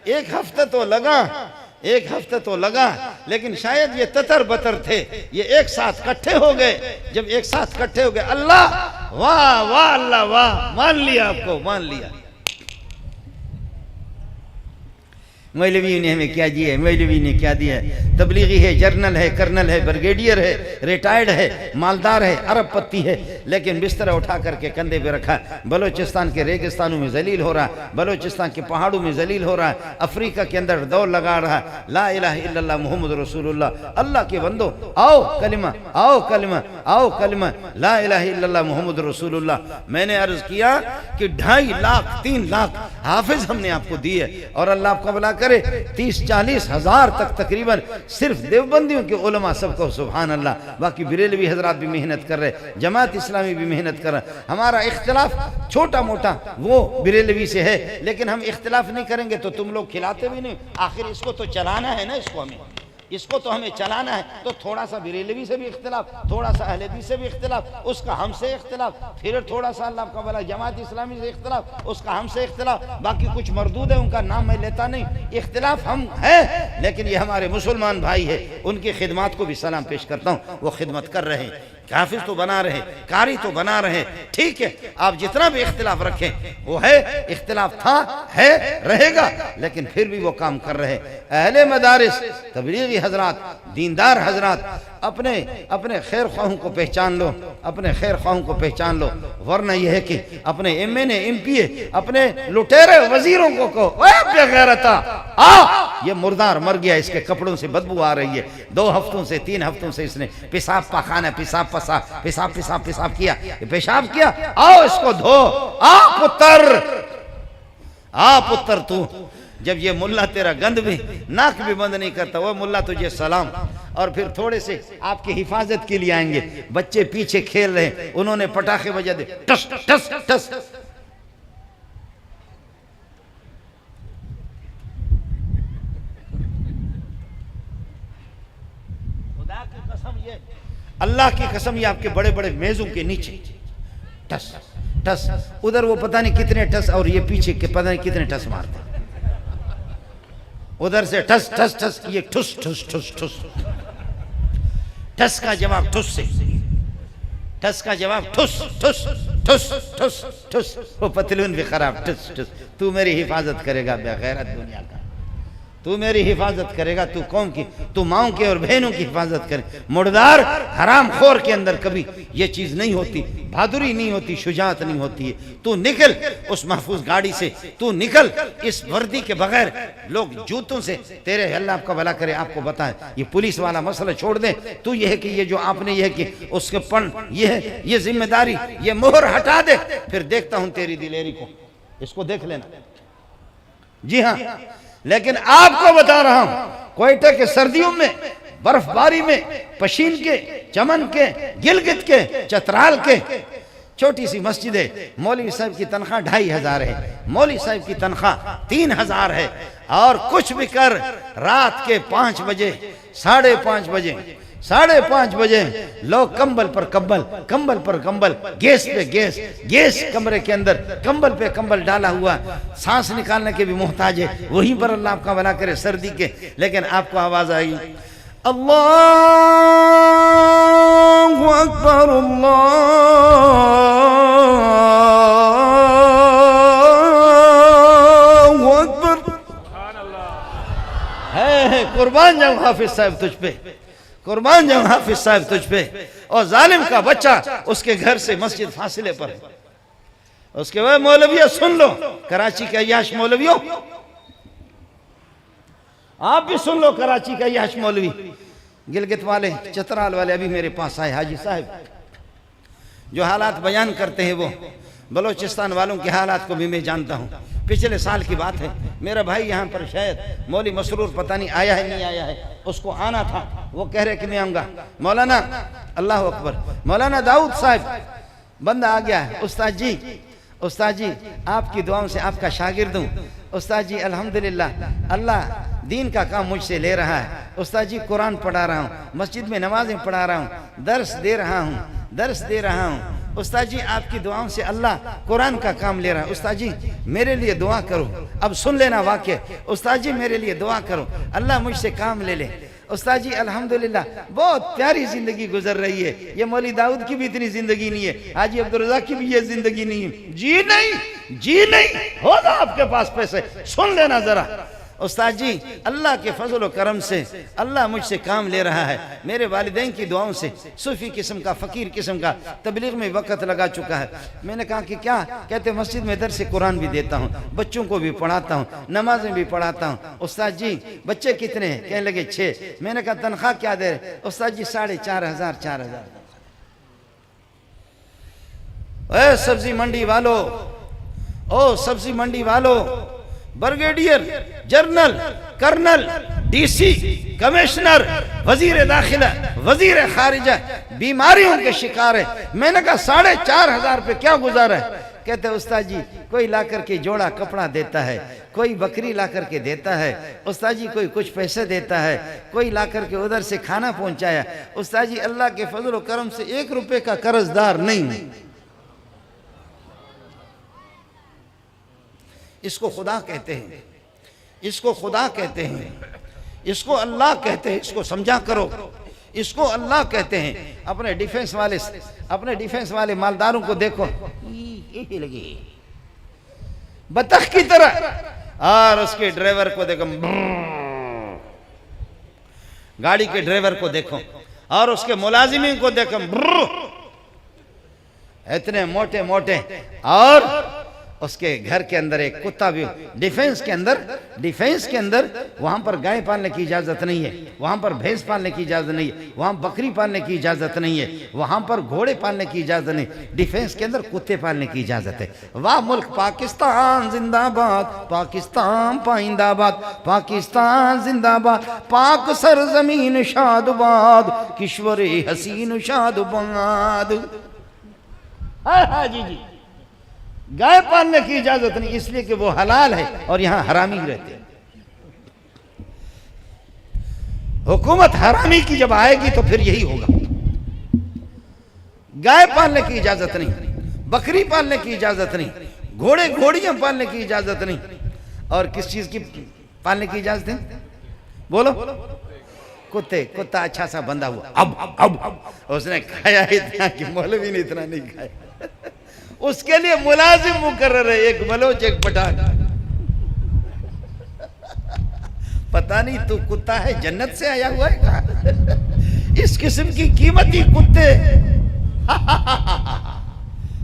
ایک ہفتہ تو لگا لیکن شاید یہ تتر بتر تھے، یہ ایک ساتھ کٹھے ہو گئے۔ جب ایک ساتھ کٹھے ہو گئے، اللہ واہ اللہ واہ، مان لیا آپ کو، مان لیا۔ مولوی نے ہمیں کیا دیا ہے؟ مولوی نے کیا دیا ہے؟ تبلیغی ہے، جرنل ہے، کرنل ہے، بریگیڈیئر ہے، ریٹائرڈ ہے، مالدار ہے، ارب پتی ہے، لیکن بستر اٹھا کر کے کندھے پہ رکھا ہے، بلوچستان کے ریگستانوں میں ذلیل ہو رہا ہے، بلوچستان کے پہاڑوں میں ذلیل ہو رہا ہے، افریقہ کے اندر دوڑ لگا رہا ہے۔ لا الہ الا اللہ محمد رسول اللہ۔ اللہ کے بندو آؤ کلمہ لا الہ الا اللہ محمد رسول اللہ۔ میں نے عرض کیا کہ 2.5 لاکھ 3 لاکھ حافظ ہم نے آپ کو دیے، اور اللہ آپ کو بلا کرے 30-40 ہزار تک تقریباً صرف دیوبندیوں کے علماء سب کو سبحان اللہ، باقی بریلوی حضرات بھی محنت کر رہے، جماعت اسلامی بھی محنت کر رہے۔ ہمارا اختلاف چھوٹا موٹا وہ بریلوی سے ہے، لیکن ہم اختلاف نہیں کریں گے تو تم لوگ کھلاتے بھی نہیں۔ آخر اس کو تو چلانا ہے نا، اس کو تو ہمیں چلانا ہے، تو تھوڑا سا بریلوی سے بھی اختلاف، تھوڑا سا اہل حدیث سے بھی اختلاف، اس کا ہم سے اختلاف، پھر تھوڑا سا اللہ کا بلا جماعت اسلامی سے اختلاف، اس کا ہم سے اختلاف، باقی کچھ مردود ہے ان کا نام میں لیتا نہیں۔ اختلاف ہم ہے، لیکن یہ ہمارے مسلمان بھائی ہے، ان کی خدمات کو بھی سلام پیش کرتا ہوں، وہ خدمت کر رہے ہیں، حافظ تو بنا رہے، قاری تو بنا رہے، ٹھیک ہے، آپ جتنا بھی اختلاف رکھیں وہ ہے، اختلاف تھا ہے رہے گا، لیکن پھر بھی وہ کام کر رہے۔ اہل مدارس، تبلیغی حضرات، دیندار حضرات، اپنے خیر خواہوں کو پہچان لو، ورنہ یہ ہے کہ اپنے M N A M P A, اپنے لٹیرے وزیروں کو اے بے غیرتا یہ مردار مر گیا، اس کے کپڑوں سے بدبو آ رہی ہے، 2 ہفتوں سے 3 ہفتوں سے اس نے پیشاب کیا، پیشاب کیا، آؤ اس کو دھو، پتر تو جب یہ ملا تیرا گند بھی ناک بھی بند نہیں کرتا، وہ ملا تجھے سلام۔ اور پھر تھوڑے سے آپ کی حفاظت کے لیے آئیں گے، بچے پیچھے کھیل رہے ہیں، انہوں نے پٹاخے بجا دے، ٹس ٹس ٹس۔ اللہ کی قسم یہ آپ کے بڑے بڑے میزوں کے نیچے ٹس ٹس، ادھر وہ پتہ نہیں کتنے ٹس، اور یہ پیچھے کے پتہ نہیں کتنے ٹس مارتے، ادھر سے ٹس ٹس ٹس، یہ ٹھس ٹھس ٹھس ٹھس، ٹس کا جواب ٹھس سے، ٹس کا جواب ٹھس ٹھس ٹھس ٹھس ٹھس، وہ پتلون بھی خراب ٹھس ٹھس۔ تو میری حفاظت کرے گا بے غیرت دنیا کا، تو میری حفاظت کرے گا، تو قوم کی، تو ماؤں کے اور بہنوں کی حفاظت کرے. مردار حرام خور کے اندر کبھی یہ چیز نہیں ہوتی، بہادری نہیں ہوتی، شجاعت نہیں ہوتی ہے. تو نکل اس محفوظ گاڑی سے، تو نکل اس وردی کے بغیر. لوگ جوتوں سے تیرے، اللہ آپ کا بھلا کرے، آپ کو بتائیں یہ پولیس والا مسئلہ چھوڑ دیں. تو یہ ہے کہ یہ جو آپ نے یہ کہ اس کے پن، یہ ہے، یہ ذمہ داری، یہ مہر ہٹا دے. پھر دیکھتا ہوں تیری دلیری کو. اس کو دیکھ لینا. جی ہاں، لیکن آپ کو بتا رہا ہوں، کوئٹہ کے سردیوں میں، برف باری میں، پشین کے، چمن کے، گلگت کے، چترال کے، چھوٹی سی مسجد ہے. مولوی صاحب کی تنخواہ 2500 ہے، مولوی صاحب کی تنخواہ 3000 ہے. اور کچھ بھی کر، رات کے 5 بجے، 5:30 بجے لوگ کمبل پر کمبل، کمبل پر کمبل، گیس پہ گیس، گیس کمرے کے اندر، کمبل پہ کمبل ڈالا ہوا، سانس نکالنے کے بھی محتاج ہے. وہیں پر اللہ آپ کا بھلا کرے سردی کے. لیکن آپ کو آواز آئی، اللہ اکبر، اللہ اکبر. ہے قربان جاؤں حافظ صاحب تجھ پہ، قربان جاؤں حافظ صاحب تجھ پہ. اور ظالم کا بچہ اس کے گھر سے مسجد فاصلے پر ہے. اس کے بعد مولویوں سن لو، کراچی کے عیاش مولویوں، آپ بھی سن لو، کراچی کا عیاش مولوی، گلگت والے، چترال والے ابھی میرے پاس آئے. حاجی صاحب جو حالات بیان کرتے ہیں وہ بلوچستان والوں کے حالات کو بھی میں جانتا ہوں. پچھلے سال کی بات ہے، میرا بھائی یہاں پر شاید مولوی مسرور پتہ نہیں آیا ہے نہیں آیا ہے، اس کو آنا تھا، وہ کہہ رہے کہ میں آؤں گا. مولانا، اللہ اکبر، مولانا داؤد صاحب بندہ آ گیا ہے. استاد جی آپ کی دعاؤں سے آپ کا شاگرد ہوں. استاد جی الحمدللہ اللہ دین کا کام مجھ سے لے رہا ہے. استاد جی قرآن پڑھا رہا ہوں، مسجد میں نمازیں پڑھا رہا ہوں، درس دے رہا ہوں. استاد جی آپ کی دعاؤں سے اللہ قرآن کا کام لے رہا ہے. استاد جی میرے لیے دعا کرو. اب سن لینا واقعہ. استاد جی میرے لیے دعا کرو، اللہ مجھ سے کام لے لے. استاد جی الحمدللہ بہت پیاری زندگی گزر رہی ہے. یہ مولوی داؤد کی بھی اتنی زندگی نہیں ہے، حاجی عبدالرزاق کی بھی یہ زندگی نہیں ہے. جی نہیں ہوگا آپ کے پاس پیسے. سن لینا ذرا. استاد جی اللہ کے فضل و کرم سے اللہ مجھ سے کام لے رہا ہے. میرے والدین کی دعاؤں سے صوفی قسم کا، فقیر قسم کا تبلیغ میں وقت لگا چکا ہے. میں نے کہا کہ کیا کہتے، مسجد میں درس قرآن بھی دیتا ہوں، بچوں کو بھی پڑھاتا ہوں، نمازیں بھی پڑھاتا ہوں. استاد جی بچے کتنے ہیں؟ کہنے لگے 6. میں نے کہا تنخواہ کیا دے رہے؟ استاد جی 4,500. اے سبزی منڈی والو، او سبزی منڈی والو، brigadier, general, colonel, D C, commissioner, وزیر داخلہ، وزیر خارجہ بیماریوں کے شکار ہے. میں نے کہا 4,500 پہ کیا گزارا ہے؟ کہتے استاد جی کوئی لا کر کے جوڑا کپڑا دیتا ہے، کوئی بکری لا کر کے دیتا ہے. استاد جی کوئی کچھ پیسے دیتا ہے، کوئی لا کر کے ادھر سے کھانا پہنچایا. استاد جی اللہ کے فضل و کرم سے 1 روپے کا قرض دار نہیں ہوں. اس کو خدا کہتے ہیں، اس کو خدا کہتے ہیں، اس کو اللہ کہتے ہیں. اس کو سمجھا کرو، اس کو اللہ کہتے ہیں. اپنے ڈیفنس والے مالداروں کو دیکھو، لگی بطخ کی طرح، اور اس کے ڈرائیور کو دیکھو، گاڑی کے ڈرائیور کو دیکھو، اور اس کے ملازمین کو دیکھو، اتنے موٹے موٹے. اور اس کے گھر کے اندر ایک کتا بھی. ڈیفنس کے اندر وہاں پر گائے پالنے کی اجازت نہیں ہے، وہاں پر بھینس پالنے کی اجازت نہیں ہے، وہاں بکری پالنے کی اجازت نہیں ہے، وہاں پر گھوڑے پالنے کی اجازت نہیں. ڈیفنس کے اندر کتے پالنے کی اجازت ہے. واہ ملک پاکستان زندہ باد، پاکستان پائندہ باد، پاکستان زندہ باد، پاک سرزمین شاد باد، کشور حسین شاد باد. ہاں جی گائے پالنے کی اجازت نہیں، اس لیے کہ وہ حلال ہے اور یہاں حرامی رہتے ہیں. حکومت حرامی کی جب آئے گی تو پھر یہی ہوگا. گائے پالنے کی اجازت نہیں، بکری پالنے کی اجازت نہیں، گھوڑے گھوڑیاں پالنے کی اجازت نہیں. اور کس چیز کی پالنے کی اجازت ہے؟ بولو. کتا اچھا سا بندہ ہوا، اب اس نے کھایا اتنا کہ مولوی نے اتنا نہیں کھایا. اس کے لیے ملازم مقرر ہے، ایک بلوچ ایک پٹھان. پتہ نہیں تو کتا ہے جنت سے آیا ہوا ہے کہاں اس قسم کی قیمتی کتے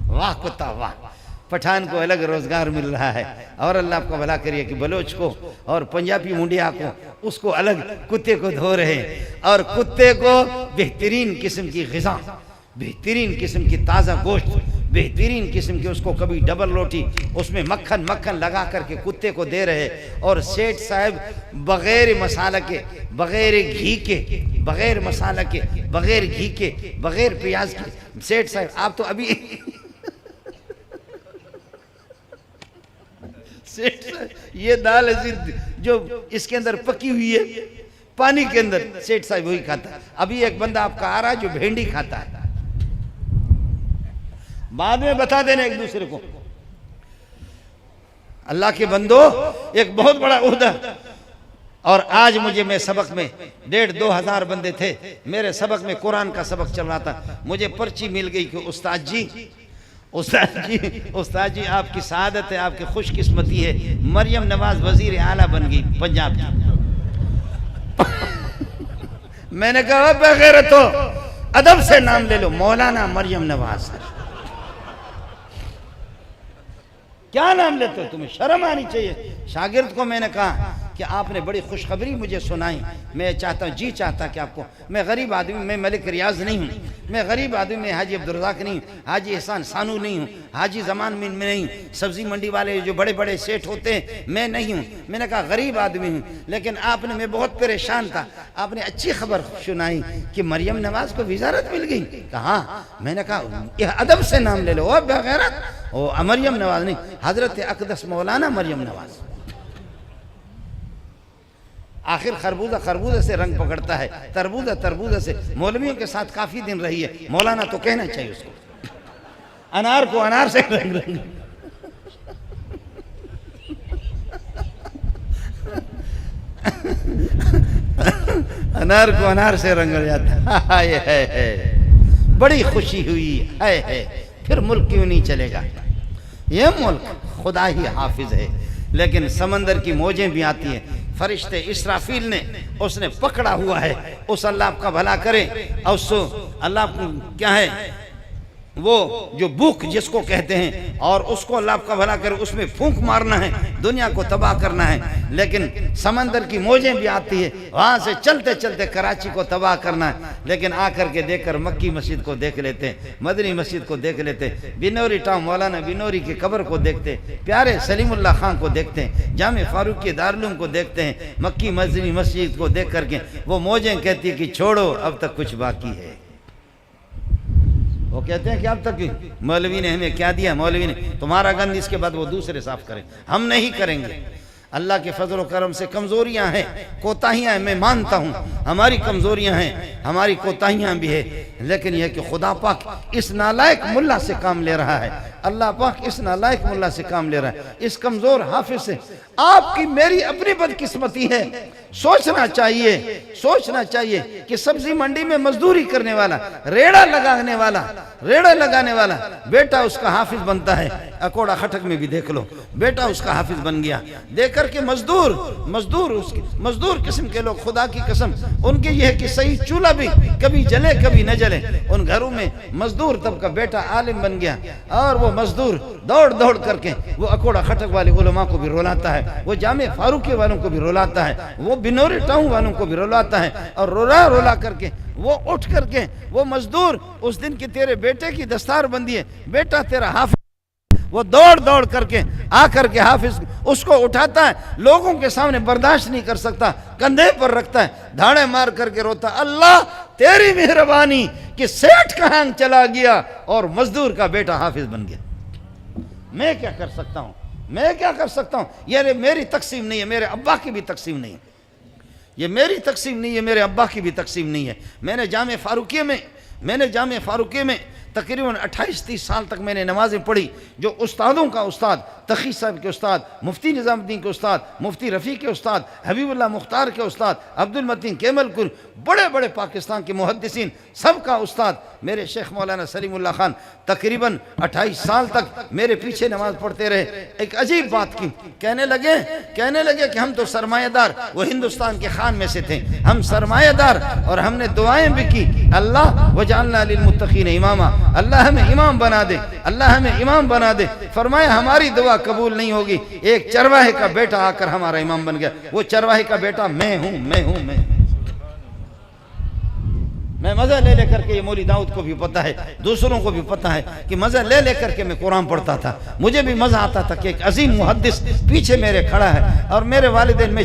واہ کتا واہ. پٹھان کو الگ روزگار مل رہا ہے اور اللہ آپ کو بھلا کریے کہ بلوچ کو اور پنجابی منڈیا کو اس کو الگ کتے کو دھو رہے ہیں اور کتے کو بہترین قسم کی غذا بہترین قسم کی تازہ گوشت بہترین قسم کی اس کو کبھی ڈبل روٹی اس میں مکھن لگا کر کے کتے کو دے رہے اور سیٹھ صاحب بغیر مسالہ کے بغیر گھی کے بغیر مسالہ کے بغیر گھی کے بغیر پیاز کے سیٹھ صاحب آپ تو ابھی یہ دال عزیز جو اس کے اندر پکی ہوئی ہے پانی کے اندر سیٹھ صاحب وہی کھاتا ہے. ابھی ایک بندہ آپ کا آ رہا ہے جو بھینڈی کھاتا ہے. بعد میں بتا دینا ایک دوسرے کو. اللہ کے بندو ایک بہت بڑا عہدہ. اور آج میں سبق میں 1,500-2,000 بندے تھے. میرے سبق میں قرآن کا سبق چل رہا تھا. مجھے پرچی مل گئی کہ استاد جی آپ کی سعادت ہے آپ کی خوش قسمتی ہے مریم نواز وزیر اعلیٰ بن گئی پنجاب کی. میں نے کہا بغیرت ہو ادب سے نام لے لو مولانا مریم نواز. کیا نام لیتے ہو تمہیں شرم آنی چاہیے. شاگرد کو میں نے کہا کہ آپ نے بڑی خوشخبری مجھے سنائی. میں چاہتا ہوں چاہتا کہ آپ کو میں غریب آدمی میں ملک ریاض نہیں ہوں میں غریب آدمی میں حاجی عبدالرزاق نہیں ہوں حاجی احسان سانو نہیں ہوں حاجی زمان میں نہیں سبزی منڈی والے جو بڑے بڑے سیٹھ ہوتے ہیں میں نہیں ہوں. میں نے کہا غریب آدمی ہوں لیکن آپ نے میں بہت پریشان تھا آپ نے اچھی خبر سنائی کہ مریم نواز کو وزارت مل گئی. کہاں؟ میں نے کہا یہ ادب سے نام لے لو او بغیرت او مریم نواز نہیں حضرت اقدس مولانا مریم نواز. آخر خربوزہ سے رنگ پکڑتا ہے تربوزہ سے. مولویوں کے ساتھ کافی دن رہی ہے مولانا تو کہنا چاہیے اس کو. انار کو انار سے رنگ انار کو انار سے رنگ جاتا ہے. بڑی خوشی ہوئی ہے. پھر ملک کیوں نہیں چلے گا. یہ ملک خدا ہی حافظ ہے لیکن سمندر کی موجیں بھی آتی ہیں. فرشتے اسرافیل نے اس نے پکڑا ہوا ہے. اس اللہ آپ کا بھلا کرے اور اس اللہ کیا ہے وہ جو بھوک جس کو کہتے ہیں اور اس کو اللہ آپ کا بھلا کرے اس میں پھونک مارنا ہے دنیا کو تباہ کرنا ہے. لیکن سمندر کی موجیں بھی آتی ہے وہاں سے چلتے چلتے کراچی کو تباہ کرنا ہے. لیکن آ کر کے دیکھ کر مکی مسجد کو دیکھ لیتے ہیں مدنی مسجد کو دیکھ لیتے ہیں بنوری ٹاؤن مولانا بنوری کی قبر کو دیکھتے ہیں پیارے سلیم اللہ خان کو دیکھتے ہیں جامع فاروقی دارالعلوم کو دیکھتے ہیں مکی مدنی مسجد کو دیکھ کر کے وہ موجیں کہتی ہیں کہ چھوڑو اب تک کچھ باقی ہے. وہ کہتے ہیں کہ اب تک مولوی نے ہمیں کیا دیا مولوی نے تمہارا گند اس کے بعد وہ دوسرے صاف کریں ہم نہیں کریں گے. اللہ کے فضل و کرم سے کمزوریاں ہیں کوتاہیاں ہیں میں مانتا ہوں ہماری کمزوریاں ہیں ہماری کوتاہیاں بھی ہیں لیکن یہ کہ خدا پاک اس نالائق ملا سے کام لے رہا ہے. اللہ پاک اس نالائق ملا سے کام لے رہا ہے اس کمزور حافظ سے. آپ کی میری اپنی بدقسمتی ہے. سوچنا چاہیے کہ سبزی منڈی میں مزدوری کرنے والا ریڑا لگانے والا بیٹا اس کا حافظ بنتا ہے. اکوڑا خٹک میں بھی دیکھ لو بیٹا اس کا حافظ بن گیا. دیکھ کر کے مزدور قسم کے لوگ خدا کی قسم ان کے یہ ہے کہ صحیح چولہا بھی کبھی جلے کبھی نہ جلے. ان گھروں میں مزدور طبقہ بیٹا عالم بن گیا اور وہ مزدور دوڑ کر کے وہ اکوڑا خٹک والے علماء کو بھی رولاتا ہے وہ جامع فاروقی والوں کو بھی رولاتا ہے وہ بنوری ٹاؤن والوں کو بھی رولاتا ہے اور رولا کر کے وہ اٹھ کر کے وہ مزدور اس دن کی تیرے بیٹے کی دستار بندی ہے بیٹا تیرا حافظ وہ دوڑ کر کے آ کر کے حافظ اس کو اٹھاتا ہے لوگوں کے سامنے برداشت نہیں کر سکتا کندھے پر رکھتا ہے دھاڑے مار کر کے روتا اللہ تیری مہربانی کہ سیٹھ کہاں چلا گیا اور مزدور کا بیٹا حافظ بن گیا. میں کیا کر سکتا ہوں یہ میری تقسیم نہیں ہے میرے ابا کی بھی تقسیم نہیں ہے یہ میری تقسیم نہیں ہے میرے ابا کی بھی تقسیم نہیں ہے. میں نے جامع فاروقیہ میں تقریباً 28-30 سال تک میں نے نمازیں پڑھی جو استادوں کا استاد تقی صاحب کے استاد، مفتی نظام الدین کے استاد، مفتی رفیع کے استاد، حبیب اللہ مختار کے استاد، عبد المتین کیمل کل، بڑے بڑے پاکستان کے محدثین سب کا استاد میرے شیخ مولانا سلیم اللہ خان تقریباً 28 سال تک میرے پیچھے نماز پڑھتے رہے۔ ایک عجیب بات کی، کہنے لگے کہ ہم تو سرمایہ دار وہ ہندوستان کے خان میں سے تھے، ہم سرمایہ دار، اور ہم نے دعائیں بھی کی، اللہ وجعلنا للمتقین اماما، اللہ ہمیں امام بنا دے، اللہ ہمیں امام بنا دے۔ فرمایا ہماری دعا قبول نہیں ہوگی، ایک چرواہے کا بیٹا آ کر ہمارا امام بن گیا، وہ چرواہے کا بیٹا میں ہوں۔ میں مزہ لے لے کر کے، یہ مولوی داؤد کو بھی پتہ ہے، دوسروں کو بھی پتہ ہے کہ مزہ لے لے کر کے میں قرآن پڑھتا تھا، مجھے بھی مزہ آتا تھا کہ ایک عظیم محدث پیچھے میرے کھڑا ہے، اور میرے والدین، میں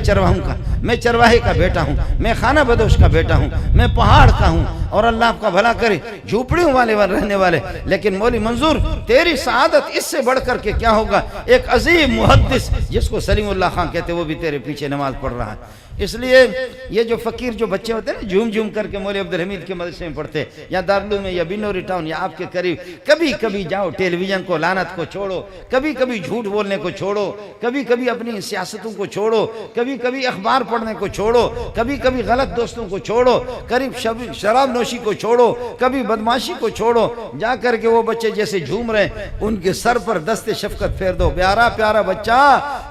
چرواہے کا بیٹا ہوں، میں خانہ بدوش کا بیٹا ہوں، میں پہاڑ کا ہوں، اور اللہ آپ کا بھلا کرے، جھوپڑیوں والے رہنے والے، لیکن مولوی منظور تیری سعادت اس سے بڑھ کر کے کیا ہوگا، ایک عظیم محدث جس کو سلیم اللہ خان کہتے وہ بھی تیرے پیچھے نماز پڑھ رہا ہے۔ اس لیے یہ جو فقیر جو بچے ہوتے ہیں نا، جھوم جھوم کر کے مولوی عبدالحمید کے مدرسے میں پڑھتے ہیں، یا دارالعلوم میں، یا بنوری ٹاؤن، یا آپ کے قریب، کبھی کبھی جاؤ، ٹیلی ویژن کو، لعنت کو چھوڑو، کبھی کبھی جھوٹ بولنے کو چھوڑو، کبھی کبھی اپنی سیاستوں کو چھوڑو، کبھی کبھی اخبار پڑھنے کو چھوڑو، کبھی کبھی غلط دوستوں کو چھوڑو، قریب شراب نوشی کو چھوڑو، کبھی بدماشی کو چھوڑو، جا کر کے وہ بچے جیسے جھوم رہے ہیں ان کے سر پر دست شفقت پھیر دو، پیارا پیارا بچہ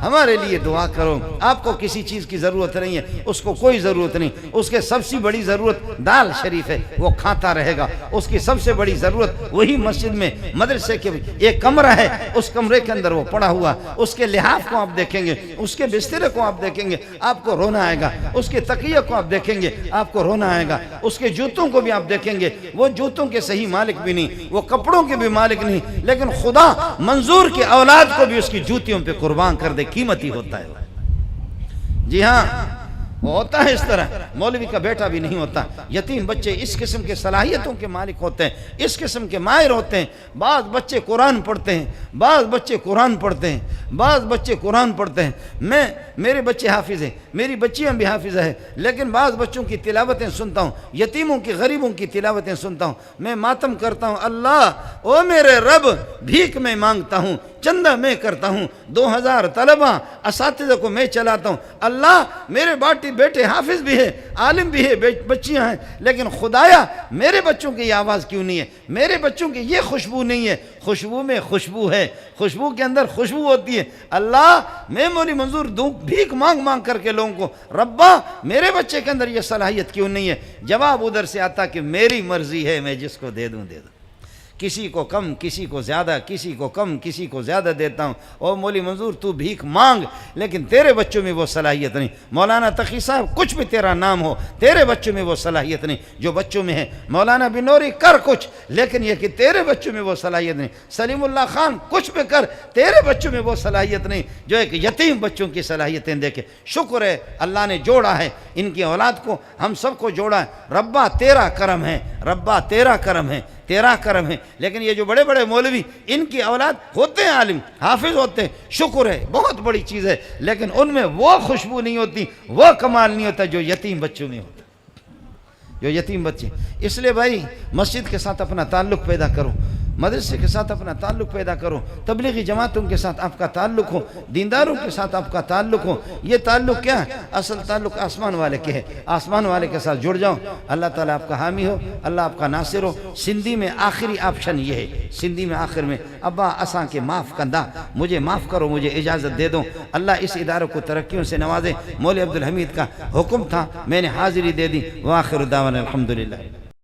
ہمارے لیے دعا کرو، آپ کو کسی چیز کی ضرورت نہیں ہے، اس کو کوئی ضرورت نہیں، اس کے سب سے بڑی ضرورت دال شریف ہے، وہ کھاتا رہے گا، اس کی سب سے بڑی ضرورت وہی مسجد میں مدرسے کے ایک کمرہ ہے، اس کمرے کے اندر وہ پڑا ہوا، اس کے لحاف کو آپ دیکھیں گے، اس کے بسترے کو آپ دیکھیں گے، آپ کو رونا آئے گا، اس کے تکیے کو آپ دیکھیں گے، آپ کو رونا آئے گا، اس کے جوتوں کو بھی آپ دیکھیں گے، وہ جوتوں کے صحیح مالک بھی نہیں، وہ کپڑوں کے بھی مالک نہیں، لیکن خدا منظور کی اولاد کو بھی اس کی جوتیوں پہ قربان کر دے، قیمتی ہوتا ہے۔ جی ہاں، وہ ہوتا ہے اس طرح، مولوی کا بیٹا بھی نہیں ہوتا۔ یتیم بچے اس قسم کے صلاحیتوں کے مالک ہوتے ہیں، اس قسم کے ماہر ہوتے ہیں۔ بعض بچے قرآن پڑھتے ہیں، بعض بچے قرآن پڑھتے ہیں، بعض بچے قرآن پڑھتے ہیں۔ میرے بچے حافظ ہیں، میری بچیاں بھی حافظہ ہیں، لیکن بعض بچوں کی تلاوتیں سنتا ہوں، یتیموں کی، غریبوں کی تلاوتیں سنتا ہوں، میں ماتم کرتا ہوں، اللہ او میرے رب، بھیک میں مانگتا ہوں، چندہ میں کرتا ہوں، 2000 طلبہ اساتذہ کو میں چلاتا ہوں، اللہ میرے بیٹے حافظ بھی ہے، عالم بھی ہے، بچیاں ہیں، لیکن خدایا میرے بچوں کی یہ آواز کیوں نہیں ہے، میرے بچوں کی یہ خوشبو نہیں ہے۔ خوشبو میں خوشبو ہے، خوشبو کے اندر خوشبو ہوتی ہے۔ اللہ میں مولوی منظور دوں بھیک مانگ مانگ کر کے لوگوں کو، ربا میرے بچے کے اندر یہ صلاحیت کیوں نہیں ہے؟ جواب ادھر سے آتا کہ میری مرضی ہے، میں جس کو دے دوں دے دوں، کسی کو کم، کسی کو زیادہ، کسی کو کم، کسی کو زیادہ دیتا ہوں۔ او مولوی منظور تو بھیک مانگ، لیکن تیرے بچوں میں وہ صلاحیت نہیں۔ مولانا تقی صاحب کچھ بھی تیرا نام ہو، تیرے بچوں میں وہ صلاحیت نہیں جو بچوں میں ہے۔ مولانا بنوری کر کچھ، لیکن یہ کہ تیرے بچوں میں وہ صلاحیت نہیں۔ سلیم اللہ خان کچھ بھی کر، تیرے بچوں میں وہ صلاحیت نہیں جو ایک یتیم بچوں کی صلاحیتیں دیکھے۔ شکر ہے اللہ نے جوڑا ہے ان کی اولاد کو، ہم سب کو جوڑا ہے۔ ربا تیرا کرم ہے، ربا تیرا کرم ہے، تیرا کرم ہے۔ لیکن یہ جو بڑے بڑے مولوی، ان کی اولاد ہوتے ہیں عالم، حافظ ہوتے ہیں، شکر ہے، بہت بڑی چیز ہے، لیکن ان میں وہ خوشبو نہیں ہوتی، وہ کمال نہیں ہوتا جو یتیم بچوں میں ہوتا، جو یتیم بچے۔ اس لیے بھائی مسجد کے ساتھ اپنا تعلق پیدا کرو، مدرسے کے ساتھ اپنا تعلق پیدا کرو، تبلیغی جماعتوں کے ساتھ آپ کا تعلق ہو، دینداروں کے ساتھ آپ کا تعلق ہو۔ یہ تعلق کیا ہے؟ اصل تعلق آسمان والے کے ہے، آسمان والے کے ساتھ جڑ جاؤ، اللہ تعالیٰ آپ کا حامی ہو، اللہ آپ کا ناصر ہو۔ سندھی میں آخری آپشن یہ ہے، سندھی میں آخر میں ابا اساں کے معاف کندہ، مجھے معاف کرو، مجھے اجازت دے دو۔ اللہ اس اداروں کو ترقیوں سے نوازے۔ مولوی عبدالحمید کا حکم تھا، میں نے حاضری دے دی۔ وآخر دعوانا الحمدللہ۔